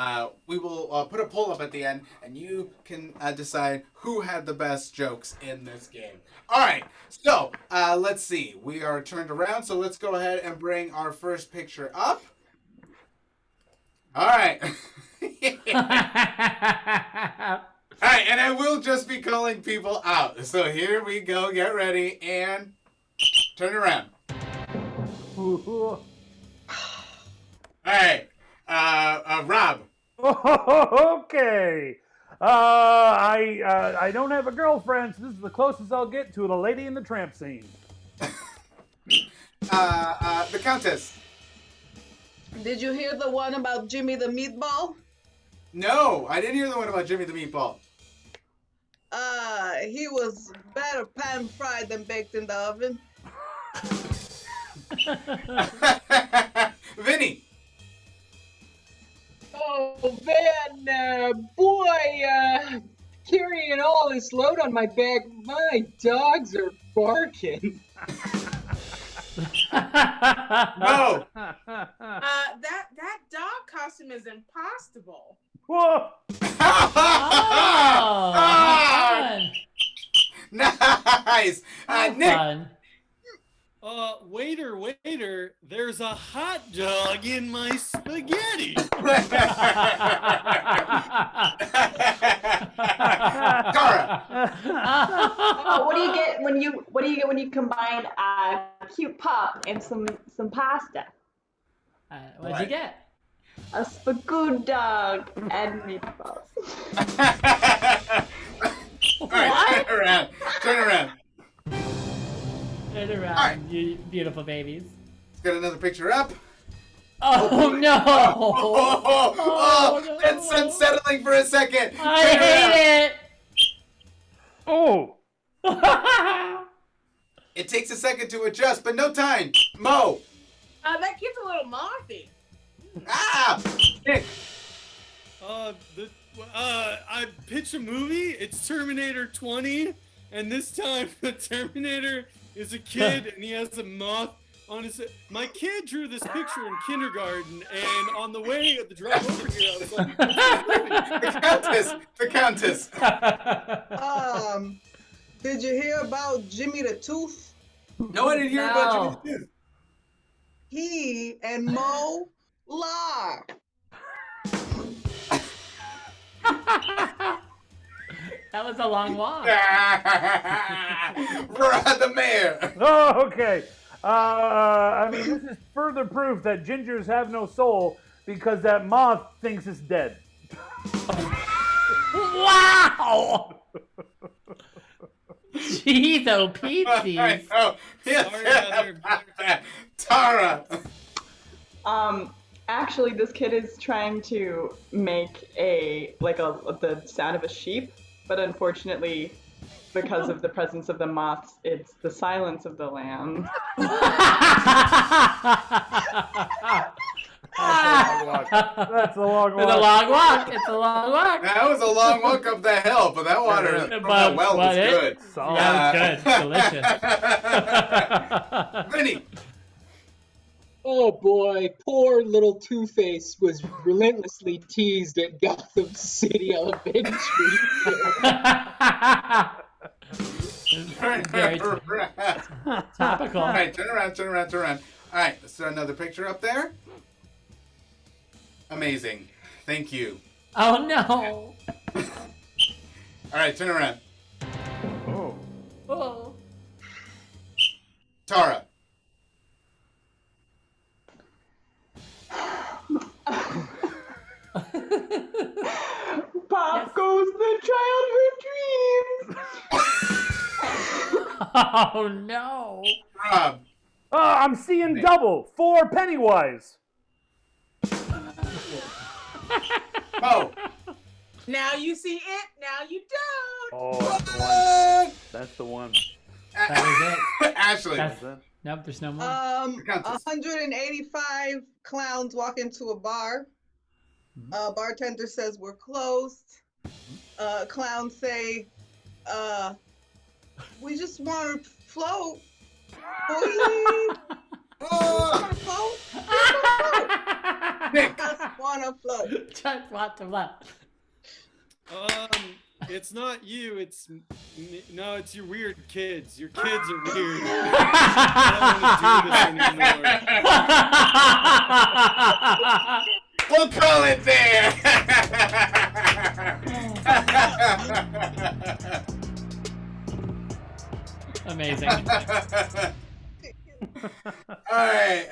put a poll up at the end, and you can decide who had the best jokes in this game. All right, so let's see. We are turned around, so let's go ahead and bring our first picture up. All right. All right, and I will just be calling people out. So here we go. Get ready and turn around. All right, Rob. Okay. I don't have a girlfriend, so this is the closest I'll get to the Lady in the Tramp scene. The Countess. Did you hear the one about Jimmy the Meatball? No, I didn't hear the one about Jimmy the Meatball. He was better pan-fried than baked in the oven. Vinny. Oh man, boy, carrying all this load on my back, my dogs are barking. No. That dog costume is impossible. Whoa! Fun. Nice. Nick. Fun. Waiter, there's a hot dog in my spaghetti. Tara. Oh, what do you get when you combine a cute pup and some pasta? What'd you get? A spagood dog and meatballs. All right, turn around. Turn around, All right. you beautiful babies. Let's get another picture up. Oh no! Oh, no. It's unsettling for a second. I Turn around. hate it. Oh! It takes a second to adjust, but no time. Mo. That kid's a little mothy. Ah. Nick. I pitch a movie. It's Terminator 20, and this time the Terminator is a kid, and he has a moth on his. My kid drew this picture in kindergarten, and on the way at the drive over here, I was like, The Countess. Did you hear about Jimmy the Tooth? No, I didn't hear about Jimmy the Tooth. He and Mo lie. That was a long walk. The mayor. Oh, okay. I mean, this is further proof that gingers have no soul because that moth thinks it's dead. Wow! Jeez, oh, Pete's. Oh, yes. Tara. Actually, this kid is trying to make the sound of a sheep, but unfortunately, because of the presence of the moths, it's the silence of the lambs. That's a long walk. It's a long walk. It's a long walk. That was a long walk up the hill, but that water from that well was good. Yeah, it was good. Delicious. Vinny. Oh boy, poor little Two-Face was relentlessly teased at Gotham City Elementary. Very topical. All right, turn around. All right, let's throw another picture up there. Amazing. Thank you. Oh no. All right, turn around. Oh. Tara. Pop goes the childhood dreams. Oh no. Rob. I'm seeing double. 4 Pennywise. Oh. Now you see it. Now you don't. Oh, that's the one. That was it. Ashley. Nope, there's no more. 185 clowns walk into a bar. Bartender says we're closed. Clowns say, we just want to float. Just want to float. Just want to float. It's not you. It's it's your weird kids. Your kids are weird. I don't want to do this anymore. We'll call it there. Amazing. All right.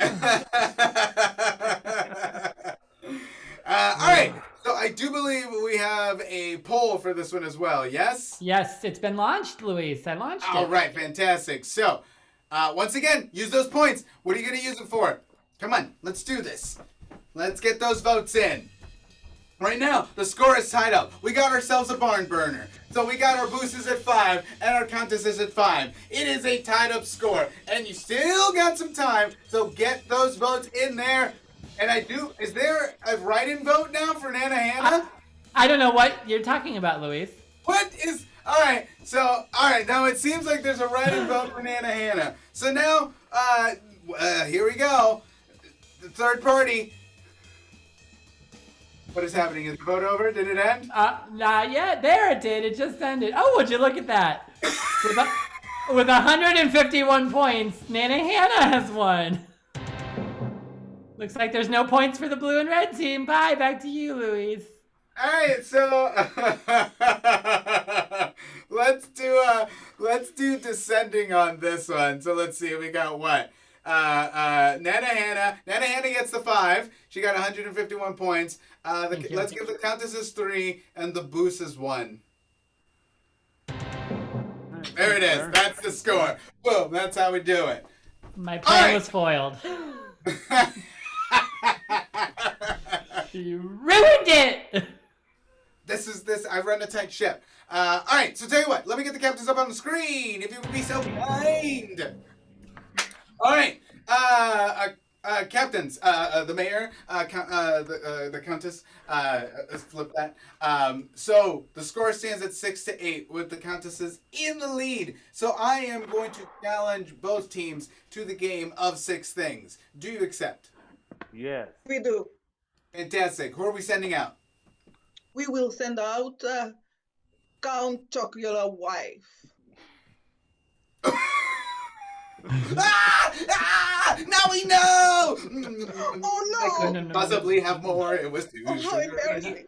All right. So I do believe we have a poll for this one as well. Yes? Yes, it's been launched, Luis. I launched it. All right. Fantastic. So once again, use those points. What are you going to use it for? Come on. Let's do this. Let's get those votes in. Right now, the score is tied up. We got ourselves a barn burner. So we got our boosters at 5 and our countess is at 5. It is a tied up score. And you still got some time. So get those votes in there. And is there a write-in vote now for Nana Hannah? I don't know what you're talking about, Luis. All right, now it seems like there's a write-in vote for Nana Hannah. So now, here we go. The third party. What is happening? Is the vote over? Did it end? Not yet. There it did. It just ended. Oh, would you look at that? With 151 points, Nana Hannah has won. Looks like there's no points for the blue and red team. Bye. Back to you, Luis. All right, so let's do descending on this one. So let's see. We got what? Nana Hannah. Nana Hannah gets the 5. She got 151 points. Let's give the countesses 3 and the boost is 1. There it is. That's the score. Boom. That's how we do it. My plan was foiled. You ruined it. I run a tight ship. All right. So tell you what. Let me get the captains up on the screen, if you would be so kind. All right. Captains, the mayor, the countess, let's flip that. So the score stands at 6-8 with the countesses in the lead. So I am going to challenge both teams to the game of 6 things. Do you accept? Yes. We do. Fantastic. Who are we sending out? We will send out Count Chocula wife. Now we know! Oh no! I could possibly have more. It was too how embarrassing.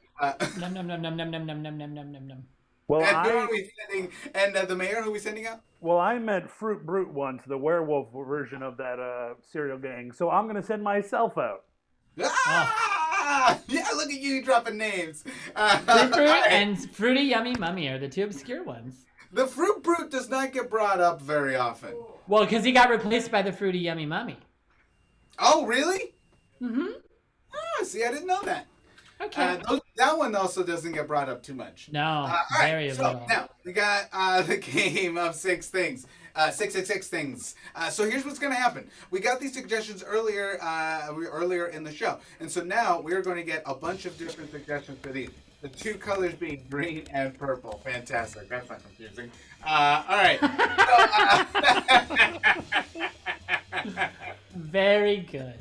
Num num num num num num num num num num num num. Well, and who are we sending? And the mayor, who are we sending out? Well, I meant Fruit Brute once, the werewolf version of that cereal gang. So I'm gonna send myself out. Yeah, look at you dropping names. Fruit Brute and Fruity Yummy Mummy are the 2 obscure ones. The Fruit Brute does not get brought up very often. Well, because he got replaced by the Fruity Yummy Mummy. Oh, really? Mm-hmm. Oh, see, I didn't know that. Okay. That one also doesn't get brought up too much. No, All very right, so little. now we got the game of 6 things. 666 things. So here's what's going to happen. We got these suggestions earlier in the show. And so now we're going to get a bunch of different suggestions for these. The two colors being green and purple. Fantastic. That's not confusing. All right. Very good.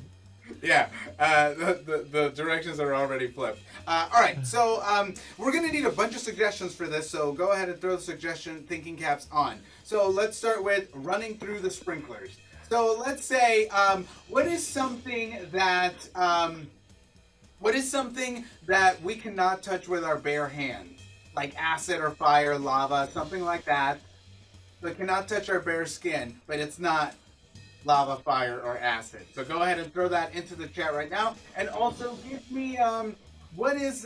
Yeah, the directions are already flipped. All right, so we're going to need a bunch of suggestions for this, so go ahead and throw the suggestion thinking caps on. So let's start with running through the sprinklers. So let's say, what is something that we cannot touch with our bare hands? Like acid or fire, lava, something like that. So it cannot touch our bare skin, but it's not lava, fire, or acid. So go ahead and throw that into the chat right now. And also give me what is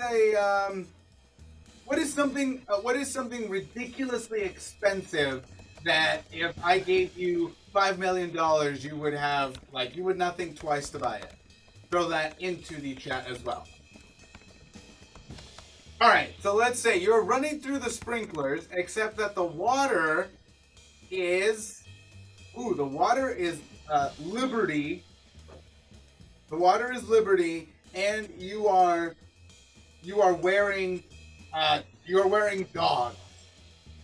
something ridiculously expensive that if I gave you $5 million you would not think twice to buy it. Throw that into the chat as well. All right, so let's say you're running through the sprinklers, except that the water is Liberty. The water is Liberty, and you are wearing dogs.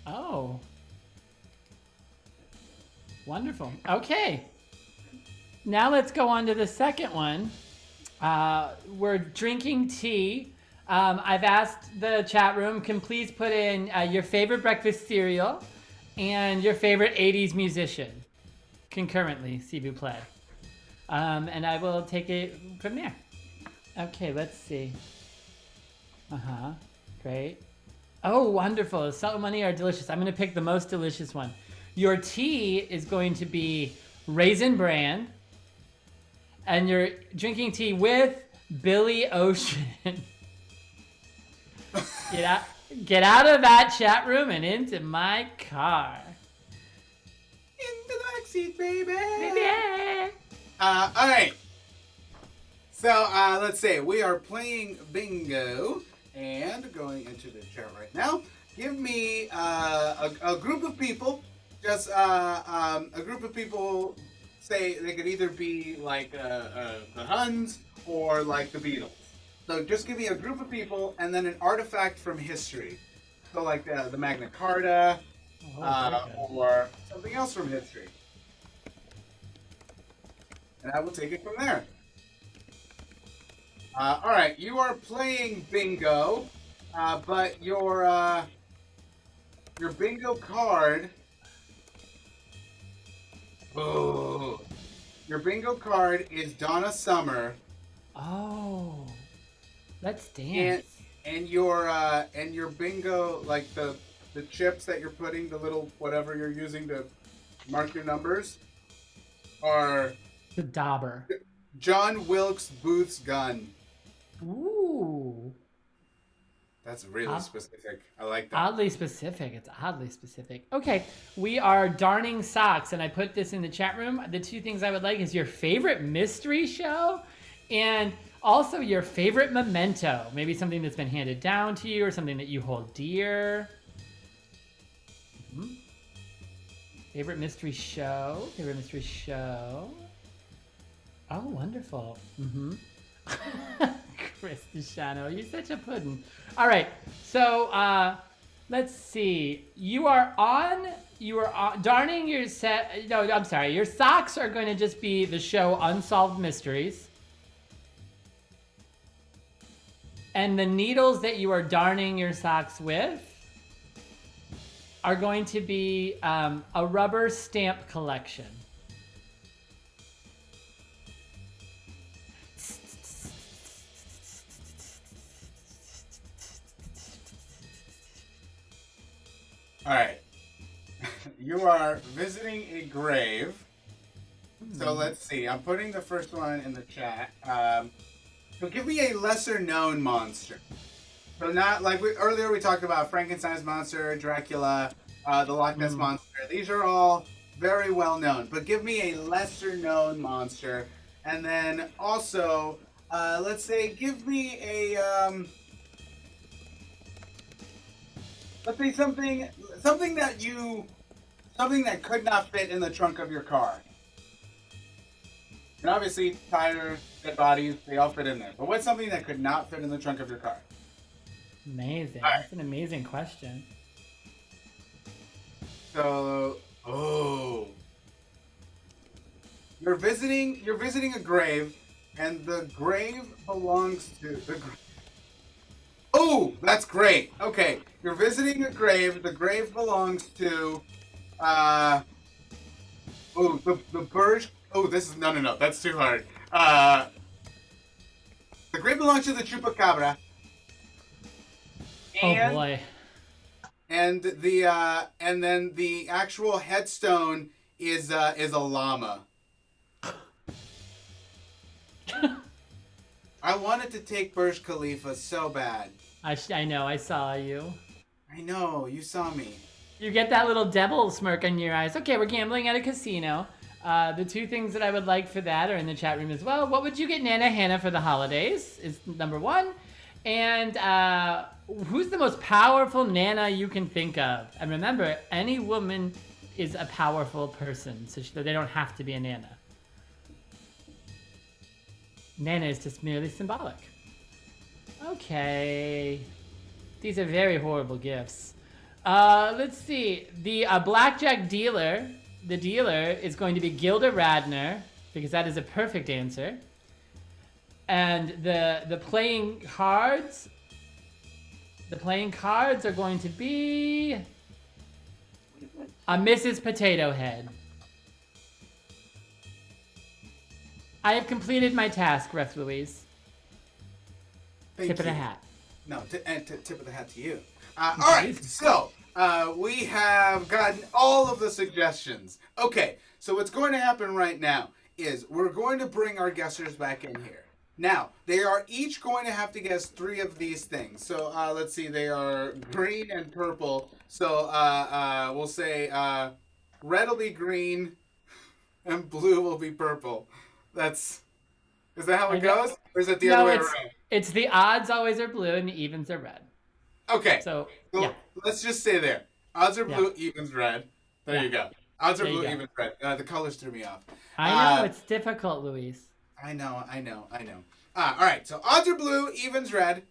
Oh. Wonderful. Okay. Now let's go on to the second one. We're drinking tea. I've asked the chat room, can please put in your favorite breakfast cereal and your favorite 80s musician concurrently, s'il vous plaît. And I will take it from there. Okay, let's see. Great. Oh, wonderful. So many are delicious. I'm going to pick the most delicious one. Your tea is going to be Raisin Bran. And you're drinking tea with Billy Ocean. Get out of that chat room and into my car. Into the backseat, baby. All right. So let's say we are playing bingo and going into the chat right now. Give me a group of people. Just a group of people. Say they could either be like the Huns or like the Beatles. So just give me a group of people and then an artifact from history. So like the Magna Carta or something else from history. And I will take it from there. All right, you are playing bingo, but your bingo card. Oh, your bingo card is Donna Summer. Oh, let's dance. And your bingo, like the chips that you're putting, the little whatever you're using to mark your numbers, are the dauber. John Wilkes Booth's gun. Ooh. That's really specific. I like that. Oddly specific. It's oddly specific. Okay, we are darning socks, and I put this in the chat room. The two things I would like is your favorite mystery show, and also your favorite memento. Maybe something that's been handed down to you, or something that you hold dear. Favorite mystery show. Favorite mystery show. Oh, wonderful. Chris DeShano, you're such a puddin'. All right, so let's see. You are darning your set. No, I'm sorry. Your socks are going to just be the show Unsolved Mysteries. And the needles that you are darning your socks with are going to be a rubber stamp collection. All right. You are visiting a grave. So let's see. I'm putting the first one in the chat. So give me a lesser known monster. So not like earlier we talked about Frankenstein's monster, Dracula, the Loch Ness monster. These are all very well known. But give me a lesser known monster. And then also, let's say give me a let's say something that you Something that could not fit in the trunk of your car. And obviously, tires, dead bodies, they all fit in there. But what's something that could not fit in the trunk of your car? Amazing. All right. That's an amazing question. So, you're visiting a grave, and the grave belongs to the. Oh, that's great. Okay, you're visiting a grave. The grave belongs to, the Burj. Oh, this is no. That's too hard. The grave belongs to the Chupacabra. Oh boy. And then the actual headstone is a llama. I wanted to take Burj Khalifa so bad. I know. I saw you. I know, you saw me. You get that little devil smirk on your eyes. Okay, we're gambling at a casino. The two things that I would like for that are in the chat room as well. What would you get Nana Hannah for the holidays is number one. And who's the most powerful Nana you can think of? And remember, any woman is a powerful person, so they don't have to be a Nana. Nana is just merely symbolic. Okay. These are very horrible gifts. Let's see. The blackjack dealer, the dealer is going to be Gilda Radner, because that is a perfect answer. And the playing cards are going to be a Mrs. Potato Head. I have completed my task, Ref Louise. Tip of the hat. No, tip of the hat to you. All right, so we have gotten all of the suggestions. Okay, so what's going to happen right now is we're going to bring our guessers back in here. Now, they are each going to have to guess 3 of these things. So let's see, they are green and purple. So we'll say red will be green and blue will be purple. Is that how it goes? Or is it the other way around? It's the odds always are blue and the evens are red. Okay. So yeah. Let's just say there. Odds are blue, evens red. There you go. Odds are blue, evens red. The colors threw me off. I know, it's difficult, Luis. I know. All right, so odds are blue, evens red.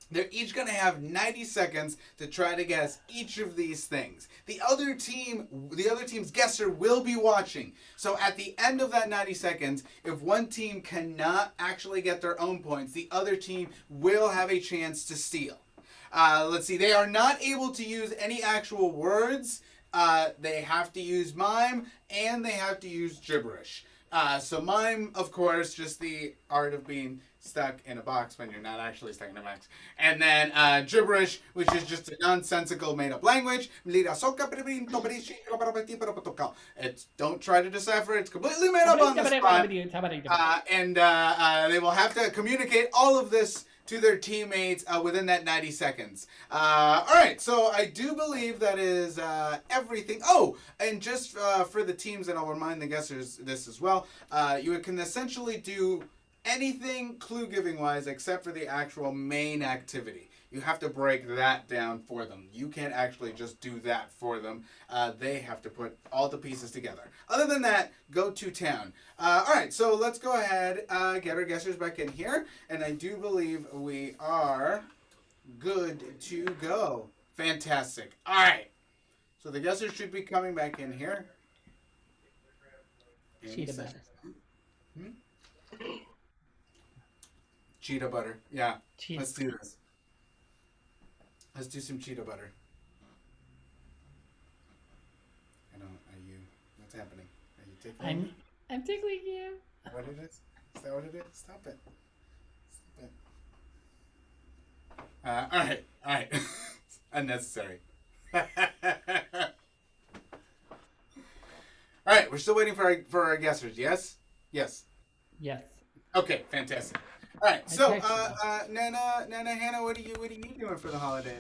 They're each going to have 90 seconds to try to guess each of these things. The other team's guesser will be watching. So at the end of that 90 seconds, if one team cannot actually get their own points, the other team will have a chance to steal. Let's see, they are not able to use any actual words. They have to use mime and they have to use gibberish. So mime, of course, just the art of being stuck in a box when you're not actually stuck in a box. And then gibberish, which is just a nonsensical made-up language. Don't try to decipher. It's completely made up on the spot. And they will have to communicate all of this to their teammates within that 90 seconds. All right, so I do believe that is everything. Oh, and just for the teams, and I'll remind the guessers this as well, you can essentially do anything clue-giving wise except for the actual main activity. You have to break that down for them. You can't actually just do that for them. They have to put all the pieces together. Other than that, go to town. All right, so let's go ahead, get our guessers back in here. And I do believe we are good to go. Fantastic. All right. So the guessers should be coming back in here. Cheetah butter. Cheetah butter. Yeah. Cheetah. Let's do this. Let's do some cheetah butter. What's happening? Are you tickling? I'm tickling you. What it is? Is that what it is? Stop it. All right. Unnecessary. All right, we're still waiting for our guessers. Yes. Yes. Okay, fantastic. All right, so Nana Hannah, what are you doing for the holiday?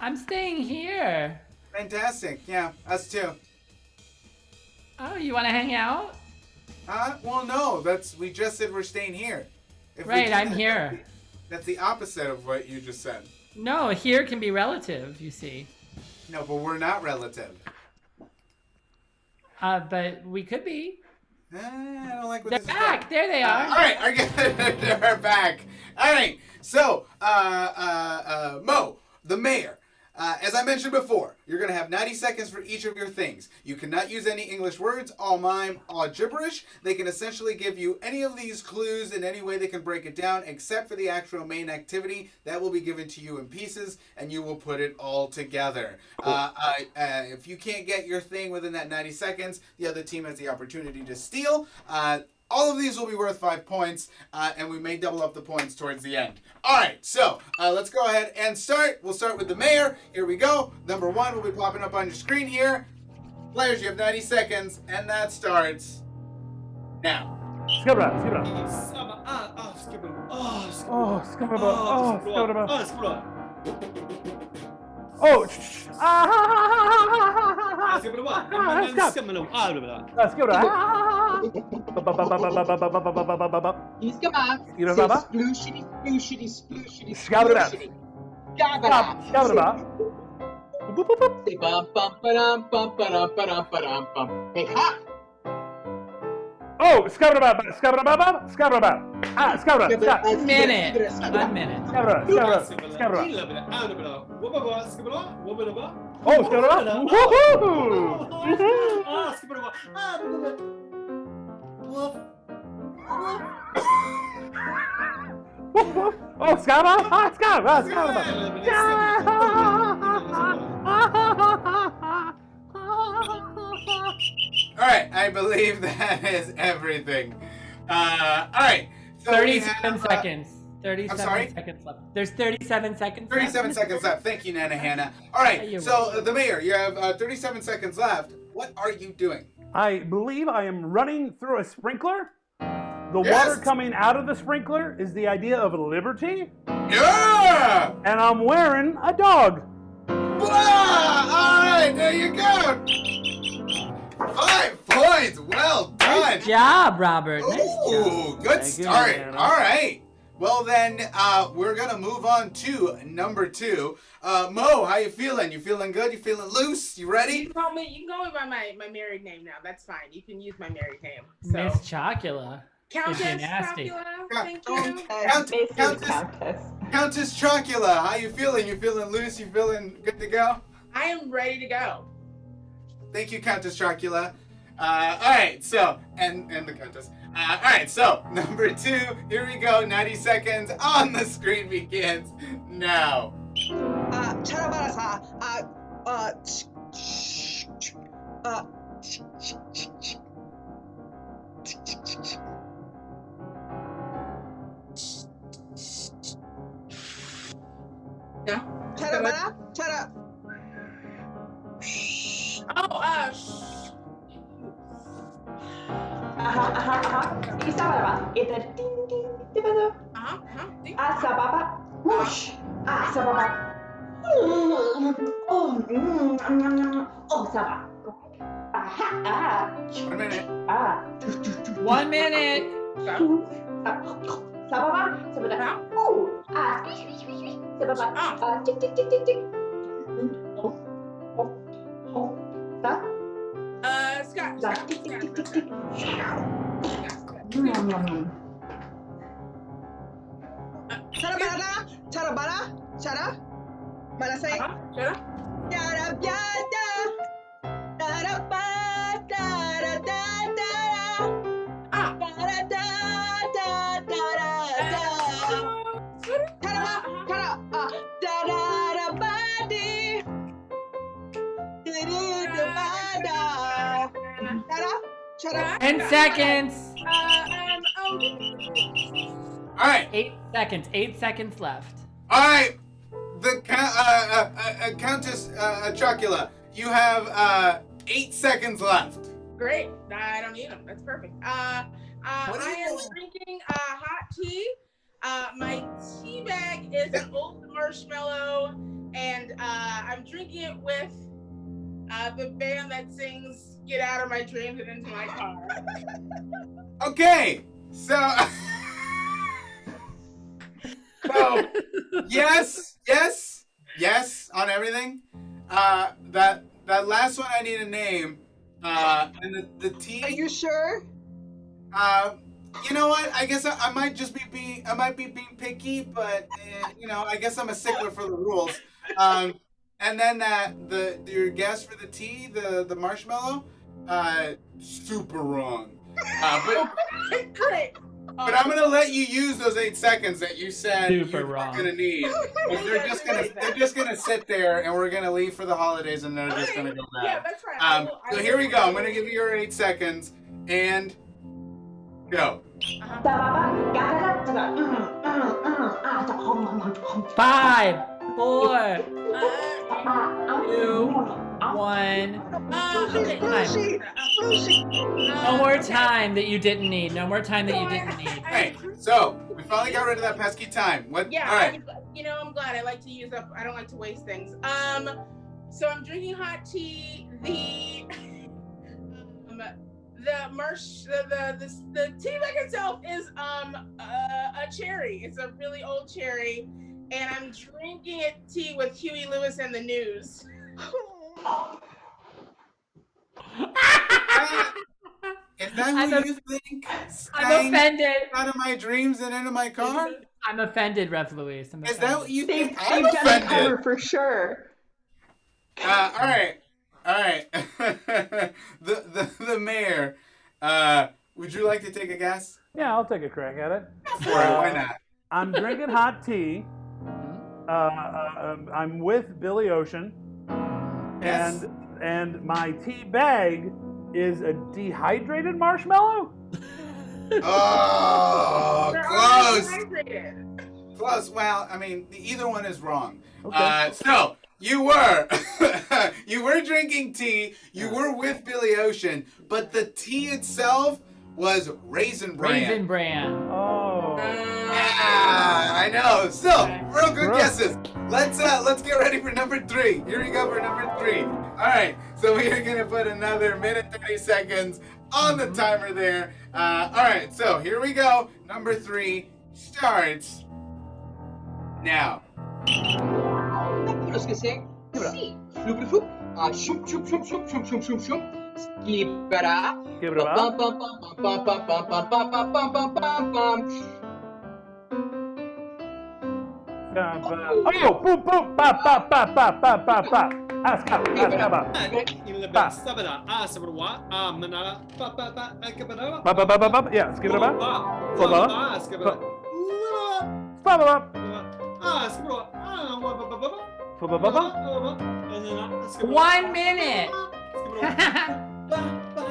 I'm staying here. Fantastic. Yeah, us too. Oh, you want to hang out? Well, no. We just said we're staying here. Right, I'm here. That's the opposite of what you just said. No, here can be relative, you see. No, but we're not relative. but we could be. I don't like what They're this is back. There they are. all right, they're back. All right, so Mo, the mayor. As I mentioned before, you're going to have 90 seconds for each of your things. You cannot use any English words, all mime, all gibberish. They can essentially give you any of these clues in any way they can break it down, except for the actual main activity. That will be given to you in pieces, and you will put it all together. If you can't get your thing within that 90 seconds, the other team has the opportunity to steal. All of these will be worth 5 points, and we may double up the points towards the end. All right, so let's go ahead and start. We'll start with the mayor. Here we go. Number 1 will be popping up on your screen here. Players, you have 90 seconds, and that starts now. Skibra. Oh, Hey, hop! Oh, Scabba. One minute. Oh, Scabba. Oh, Scabba. All right, I believe that is everything. All right. So 37 seconds. 37 I'm sorry? seconds left. There's 37 seconds 37 seconds left. Thank you, Nana Hannah. All right, so the mayor, you have 37 seconds left. What are you doing? I believe I am running through a sprinkler. The Yes. water coming out of the sprinkler is the idea of liberty. Yeah! And I'm wearing a dog. Blah! All right, there you go. 5 points. Well done. Nice job, Robert. Nice job. Ooh, good Thank you, start. Nana. All right. Well then, we're gonna move on to number 2. Mo, how you feeling? You feeling good? You feeling loose? You ready? You can call me by my married name now. That's fine. You can use my married name. So. Miss Chocula. Countess If you're nasty. Chocula, thank you. Countess Chocula, how you feeling? You feeling loose? You feeling good to go? I am ready to go. Thank you, Countess Chocula. All right, so and the Countess. All right, so number 2. Here we go. 90 seconds on the screen begins now. Charabara-sa, No. Charabara, Oh, Isababa, ita ding ding dibada. Asababa, whoosh. Asababa. Oh, Saba. Aha. 1 minute. 1 minute. Sababa, sabada. Oh, sababa. Tick tick tick tick tick. Scott. Scott. Tick tick tick tick tick. Charabara, Chara. Malasay. Chara. Charabada. Charabada. Shut up. 10 seconds. All right. 8 seconds. 8 seconds left. All right. The Countess Chocula, you have 8 seconds left. Great. I don't need them. That's perfect. I am drinking hot tea. My tea bag is an old marshmallow, and I'm drinking it with the band that sings "Get Out of My Dreams and Into My Car." Okay, so yes on everything. That last one I need a name. And the tea. Are you sure? You know what? I guess I might just be being picky, but I guess I'm a stickler for the rules. And then your guess for the tea, the marshmallow, super wrong. Great. But I'm gonna let you use those 8 seconds that you said Super you wrong. were gonna need. They're just gonna sit there, and we're gonna leave for the holidays, and they're just gonna go back. Yeah, that's right. So here we go. I'm gonna give you your 8 seconds, and go. 5, 4, 2, 1. No more time that you didn't need. No more time that you didn't need. Hey, so we finally got rid of that pesky time. What? Yeah, All right. I'm glad. I like to use up. I don't like to waste things. So I'm drinking hot tea. The tea bag itself is a cherry. It's a really old cherry, and I'm drinking tea with Huey Lewis and the News. Is that who you think? I'm offended. Out of my dreams and into my car? I'm offended, Rev Louise. Is that what you think? They've done it cover for sure. All right. the mayor. Would you like to take a guess? Yeah, I'll take a crack at it. Why not? I'm drinking hot tea. I'm with Billy Ocean. Yes. And my tea bag is a dehydrated marshmallow? Oh, They're close. dehydrated. Close. Well, I mean, either one is wrong. Okay. So you were drinking tea. You were with Billy Ocean, but the tea itself was Raisin Bran. Raisin Bran. Oh. Yeah, I know. Still, real good guesses. Let's get ready for number 3. Here we go for number 3. All right, so we are gonna put another minute 30 seconds on the timer there. All right, so here we go. Number 3 starts now. Qu'est-ce que c'est? Si. Floup, floup. Ah, choup, choup, choup, choup, choup, choup, choup, choup. Skibara. Skibara. Bum, bum, bum, bum, bum, bum, bum, bum, bum, bum, bum, bum, bum. Oh, boop, boop, ba, ba, ba, ba, ba, ba, ba. Askaba. Il ben sabada a sabwa a manala pa pa pa akabara Ba, ba, ba, ba, ba. Yeah, skip it up. ba skabara Ba, ba, ba. ah skabara ah ba ba ba ba Ba, ba, ba, ba. and then skabara 1 minute. ba ba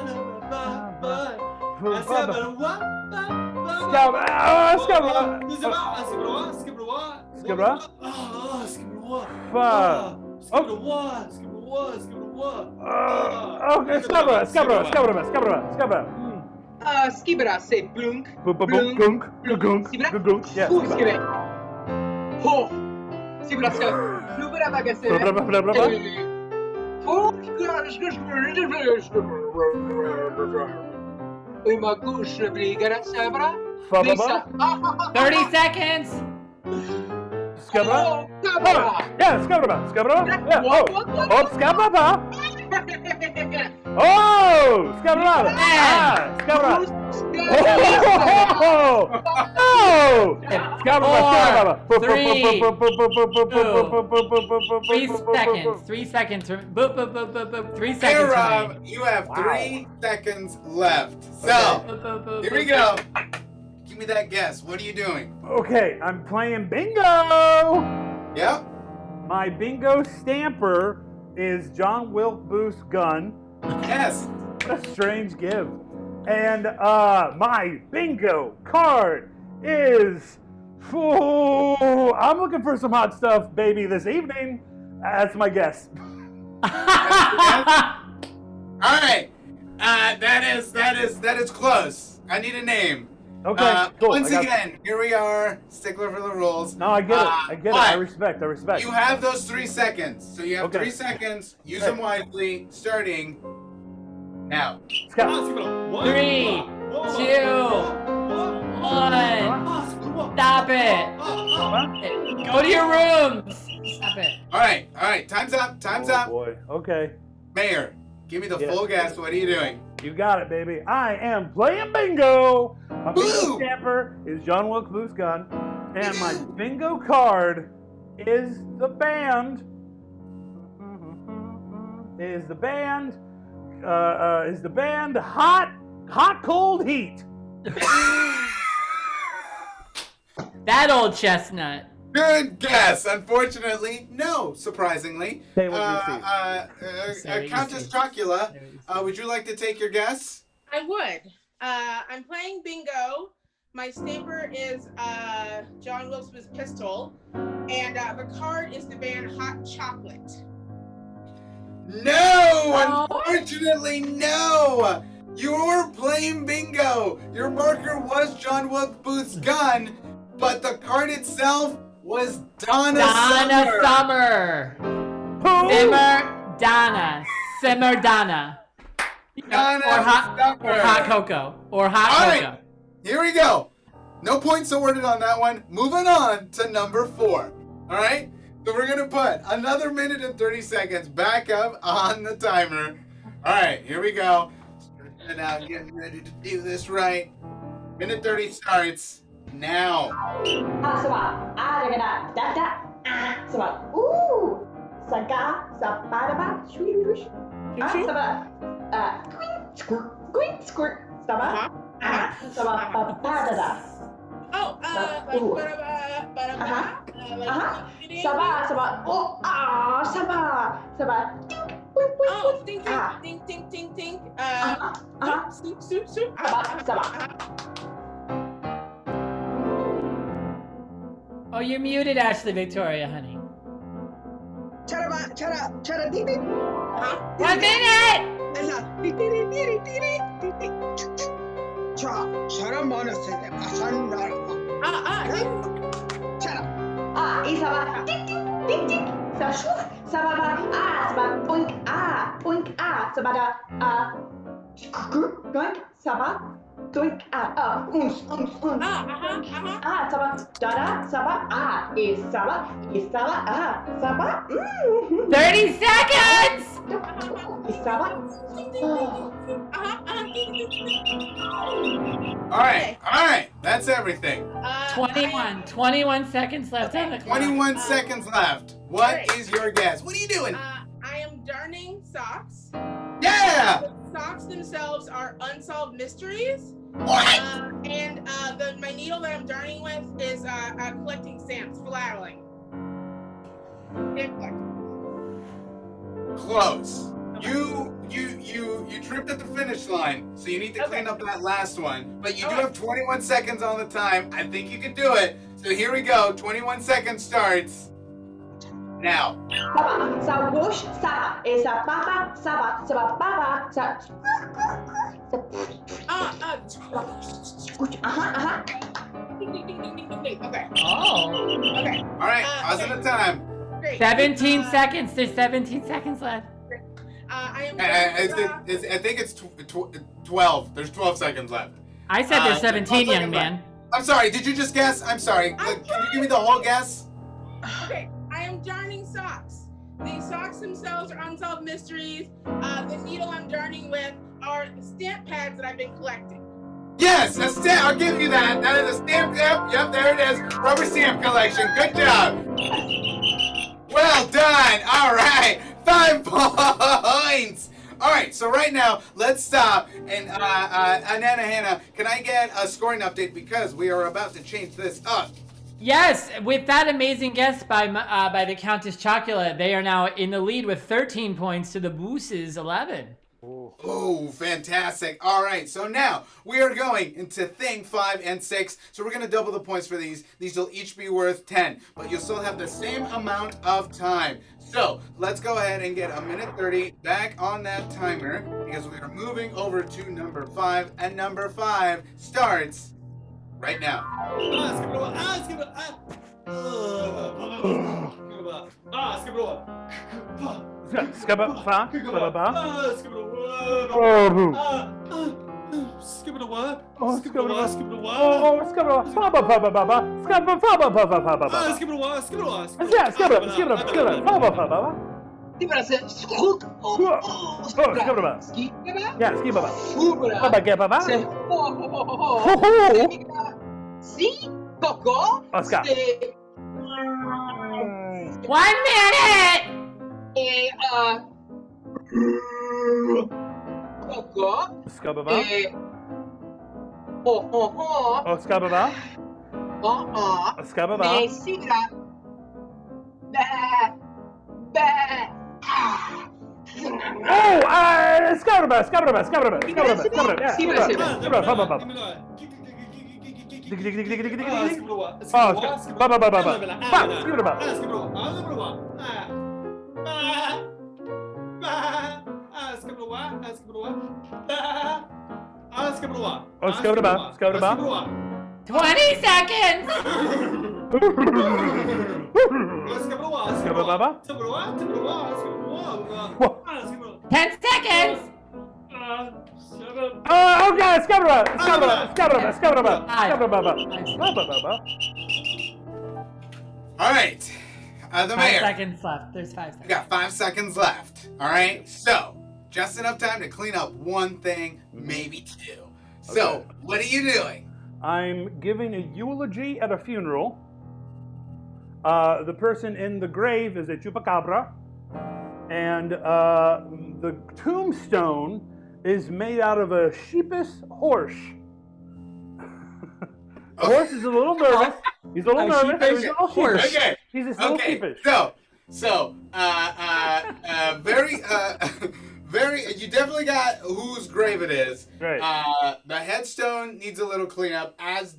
ba ba skabara wa ba Skabara. Ah, skabara. skabara Skabara. ah skabara Fa. Okay, Skabara. Skibara, c'est blunk. Boop, boop, boop, gunk, gunk, gunk. Yeah, Skibara. Ho. Skibara, c'est flubera bagacé. Blah, blah, blah, blah, blah. Oh, oui, ma couche, le brigara, sabra. Fa, ba, Lisa. ba. 30 seconds. Skabara. Oh, Skabara. Yeah, Skabara. Yeah. Oh, Skabara. Oh, Oh, Skabara. Ah, Skabara. Oh, oh. Skabara. 3 seconds. Boop, boop, boop, boop, boop. 3 Hey, seconds. Rob, you have 3 seconds left. So, here we go. Give me that guess. What are you doing? Okay, I'm playing bingo. Yep. My bingo stamper is John Wilkes Booth's gun. Yes. What a strange give. And my bingo card is. Ooh, I'm looking for some hot stuff, baby, this evening. That's my guess. All right. That is close. I need a name. Okay, cool. Once again, here we are, stickler for the rules. No, I get it. I respect. You have those 3 seconds. So you have 3 seconds. Use them wisely, starting now. 3, 2, 1. Stop it. Go to your rooms. Stop it. All right. Time's up. Oh boy. Okay. Mayor, Give me the full guess. What are you doing? You got it, baby. I am playing bingo. My bingo Boo! stamper is John Wilkes Booth's gun, and my bingo card is the band. Is the band hot cold heat? That old chestnut. Good guess. Unfortunately, no. Surprisingly, Say what you see. Countess Chocula, would you like to take your guess? I would. I'm playing bingo. My stamper is John Wilkes' pistol, and the card is the band Hot Chocolate. No, unfortunately, no. You were playing bingo. Your marker was John Wilkes Booth's gun, but the card itself was Donna Summer. Who? Simmer Donna. Donna Or hot cocoa. Or hot All cocoa. right, here we go. No points awarded on that one. Moving on to number 4. All right, so we're gonna put another minute and 30 seconds back up on the timer. All right, here we go. Starting out, getting ready to do this right. Minute 30 starts now. Saba, da da da, saba, ooh, saga, sabadaba, swish, saba, squirt, squirt, saba, saba, da. Oh, Saba, saba, oh, saba, saba, ding, ding, ding. Soup. saba. Oh, you're muted, Ashley Victoria, honey. Chara, ding, ding. 1 minute! Chara, manasete, asandara. Chara. Isaba, ding, ding, saba, shuf, saba, saba, boink, boink, saba, goink, saba, doink, uns. Saba, da, saba, isaba, saba, 30 seconds! Isaba, All right, that's everything. 21 seconds left on the clock. 21 seconds left. What is your guess? What are you doing? I am darning socks. Yeah! The socks themselves are unsolved mysteries. What? And my needle that I'm darning with is collecting stamps, philatteling. Stamp collecting. Close. You tripped at the finish line, so you need to clean up that last one. But you do have 21 seconds on the time. I think you can do it. So here we go. 21 seconds starts now. Saba, sa whoosh, saba, baba, saba, baba, sa. Ding. Okay. Oh. Okay. All right, pausing the time. Great. 17 seconds. There's 17 seconds left. I am. I think it's 12. There's 12 seconds left. I said there's 17, young seconds man. left. I'm sorry. Did you just guess? I'm sorry. Can you give me the whole guess? Okay. I am darning socks. The socks themselves are unsolved mysteries. The needle I'm darning with are stamp pads that I've been collecting. Yes, a stamp. I'll give you that. That is a stamp. Yep, there it is. Rubber stamp collection. Good job. Well done. All right. 5 points. All right, so right now, let's stop. And Anana Hannah, can I get a scoring update because we are about to change this up? Yes, with that amazing guess by the Countess Chocula, they are now in the lead with 13 points to the Booses 11. Oh, fantastic. All right, so now we are going into thing 5 and 6. So we're going to double the points for these. These will each be worth 10, but you'll still have the same amount of time. So let's go ahead and get a minute 30 back on that timer because we are moving over to number 5, and number 5 starts right now. Skibberaba. Ski baba. Yeah, skibberaba. Shubara. Baba gebaba. Say ho ho ho ho Ho ho. ho. Si coco. Oscar. Say 1 minute. coco. Skibberaba. Ho ho ho. Skibberaba. Skibberaba. Me sigra. Ba ba. Oh, skibberaba. Yeah, skibberaba. Dig, dig, dig, dig, dig, dig, dig, dig. Baba. Skibberaba. 20 seconds. Skibberaba. 10 seconds. Okay, skibberaba. All right. The 5 mayor. seconds left. There's 5 We seconds. got 5 seconds left. All right. So, just enough time to clean up one thing, maybe two. So, Okay. what are you doing? I'm giving a eulogy at a funeral. The person in the grave is a chupacabra, and the tombstone is made out of a sheepish horse. The horse is a little nervous. He's a little nervous. sheepish He's a little horse. sheepish. Okay. He's a little Okay. sheepish. Very. You definitely got whose grave it is. Right. The headstone needs a little cleanup, as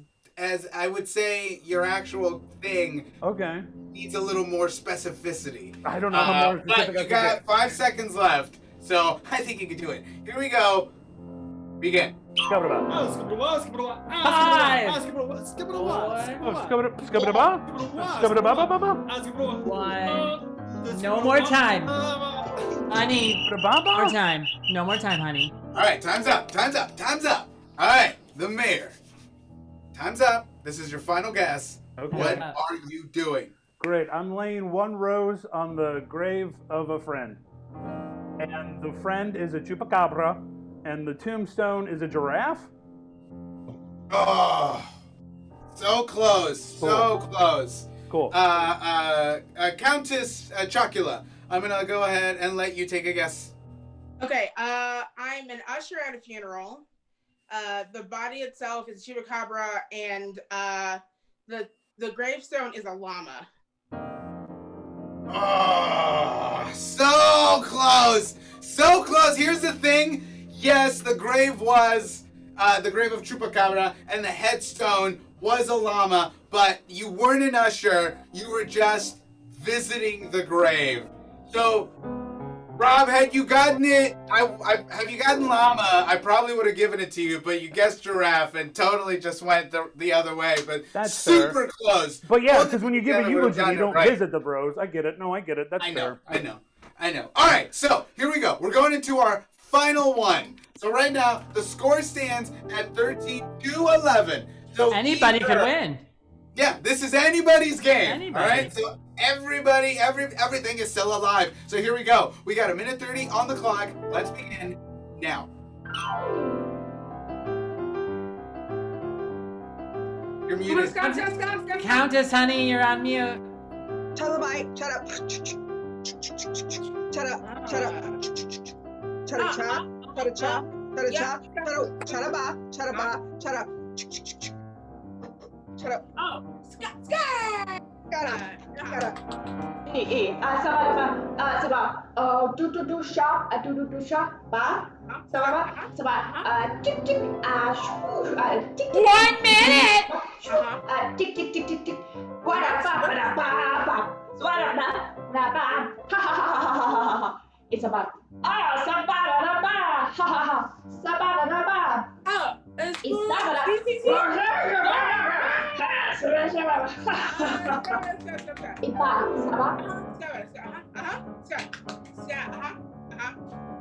I would say your actual thing Okay. needs a little more specificity. I don't know how more But specific I you can got 5 seconds left, so I think you can do it. Here we go. Begin. Skibberaba. 5, 1. No more time. Honey. More time. No more time, honey. All right, time's up. All right, the mayor. Time's up. This is your final guess. Okay. What are you doing? Great. I'm laying one rose on the grave of a friend. And the friend is a chupacabra, and the tombstone is a giraffe. Oh, so close. So close. Cool. Countess Chocula, I'm going to go ahead and let you take a guess. Okay, I'm an usher at a funeral. The body itself is chupacabra, and the gravestone is a llama. Oh, so close. So close. Here's the thing. Yes, the grave was the grave of Chupacabra, and the headstone was a llama, but you weren't an usher. You were just visiting the grave. So, Rob, had you gotten it, have you gotten llama, I probably would have given it to you, but you guessed giraffe and totally just went the other way, but That's super fair. close. But yeah, Both because of when you you give a together would've eulogy, gotten you it don't right. visit the bros. I get it. No, I get it. That's I fair. know. All right, so here we go. We're going into our final one. So right now, the score stands at 13-11. So Anybody could win. Yeah, this is anybody's game. Anybody. All right, so everything is still alive. So here we go. We got 1:30 on the clock. Let's begin now. You're muted. Countess, honey, you're on mute. Shut up, shut up. Shut up, shut up. Shut up, shut up, shut up, shut up, shut up, shut up, shut up. Shut up. Oh, Scott! Got it. Do shop, do shop, ba, tick tick, tick 1 minute. tick tick tick tick tick. What up, it's about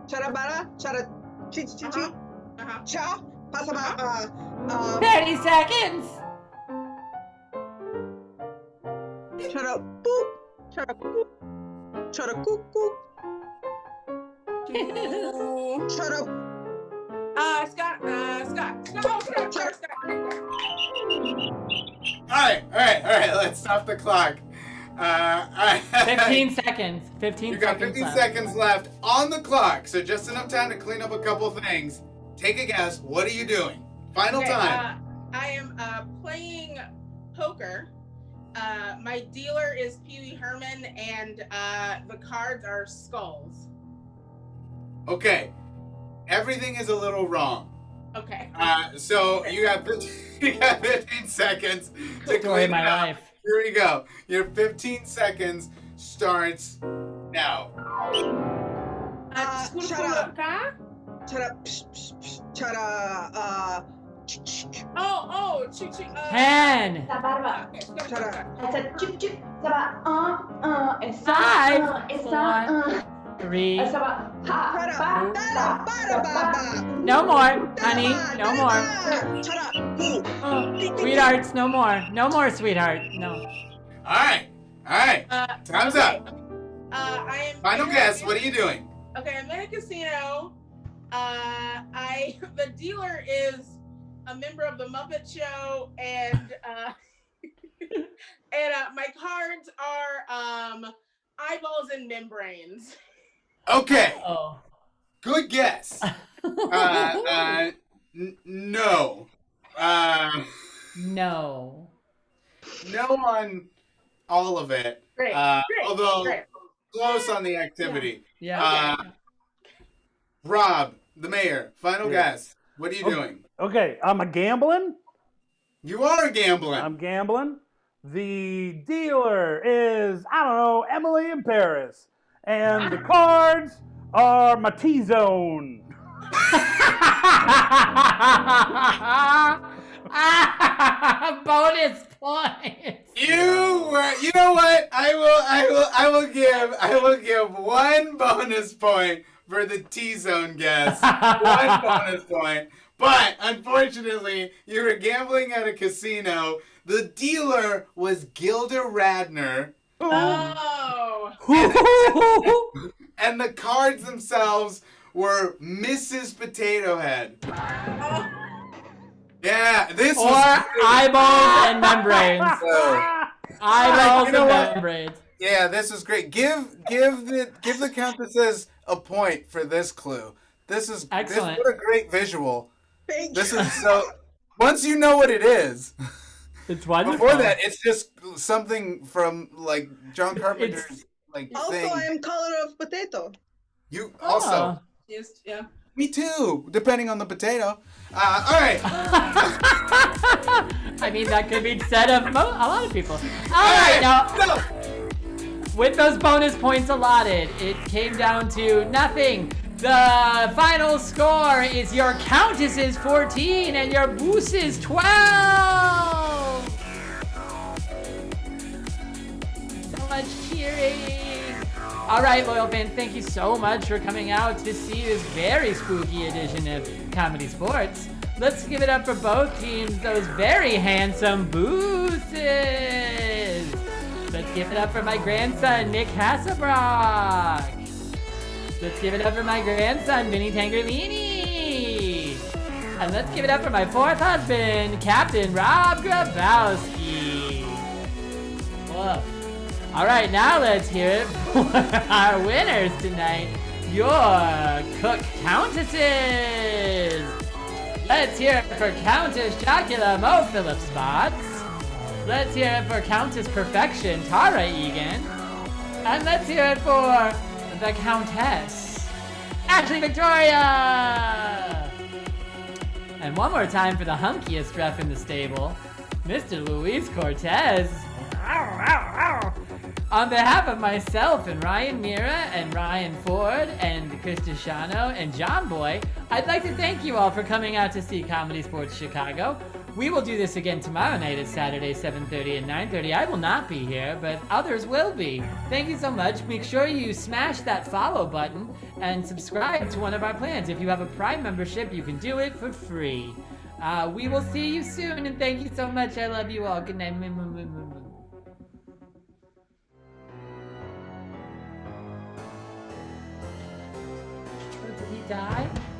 Charabara, chara, chi, cha, pasaba, 30 seconds. chara, boop, chara, coop, chara, coop, coop, to Shut up. Scott. Oh, Scott. All right. Let's stop the clock. All right. 15 seconds. 15 You got seconds 15 left. seconds left on the clock, so just enough time to clean up a couple things. Take a guess. What are you doing? Final time. I am playing poker. My dealer is Pee Wee Herman, and the cards are skulls. Okay. Everything is a little wrong. Okay. So you got 15 seconds to Story clean of my it up. life. Here we go. Your 15 seconds starts now. Shut up. Shut up. Shut up. Oh, 10. Shut up. I said chip chip. Saba it's 5, it's 4, 3. Saba ha ba. No more, honey. No more. Shut up. Oh, sweethearts, no more. No more, sweetheart. No. All right. Time's up. I am. Final guess. What are you doing? Okay, I'm in a casino. The dealer is a member of the Muppet Show, and my cards are eyeballs and membranes. Okay. Oh. Good guess. No. No. No on all of it. Great. Although Great. close on the activity. Yeah. Rob, the mayor, final guess. What are you doing? Okay, I'm a gambling. You are gambling. I'm gambling. The dealer is, I don't know, Emily in Paris. And the cards are my T-zone. Bonus points. You know what? I will give 1 bonus point for the T-zone guess. 1 bonus point. But unfortunately, you were gambling at a casino. The dealer was Gilda Radner. Oh. And the cards themselves were Mrs. Potato Head. Yeah, this Or was eyeballs and membranes. Eyeballs You know and what? membranes. Yeah, this is great. Give the countesses a point for this clue. This is Excellent. What a great visual. Thank This you. is so. Once you know what it is, It's wonderful. before that it's just something from like John Carpenter's like Also, thing. I am color of potato. You also. Just, yeah. Me too, depending on the potato. All right. I mean, that could be said of a lot of people. All right, now, No. with those bonus points allotted, it came down to nothing. The final score is your Countess is 14 and your Boos is 12. So much cheering. All right, loyal fans, thank you so much for coming out to see this very spooky edition of Comedy Sports. Let's give it up for both teams, those very handsome Booses. Let's give it up for my grandson, Nick Hasselbrock. Let's give it up for my grandson, Vinny Tangerlini. And let's give it up for my 4th husband, Captain Rob Grabowski. Woof. All right, now let's hear it for our winners tonight, your Cook Countesses. Let's hear it for Countess Chocula Mo Phillips Spots. Let's hear it for Countess Perfection Tara Egan. And let's hear it for the Countess Ashley Victoria. And one more time for the hunkiest ref in the stable, Mr. Luis Cortez. On behalf of myself and Ryan Mira and Ryan Ford and Chris Deshano and John Boy, I'd like to thank you all for coming out to see Comedy Sports Chicago. We will do this again tomorrow night at Saturday, 7:30 and 9:30. I will not be here, but others will be. Thank you so much. Make sure you smash that follow button and subscribe to one of our plans. If you have a Prime membership, you can do it for free. We will see you soon, and thank you so much. I love you all. Good night. die.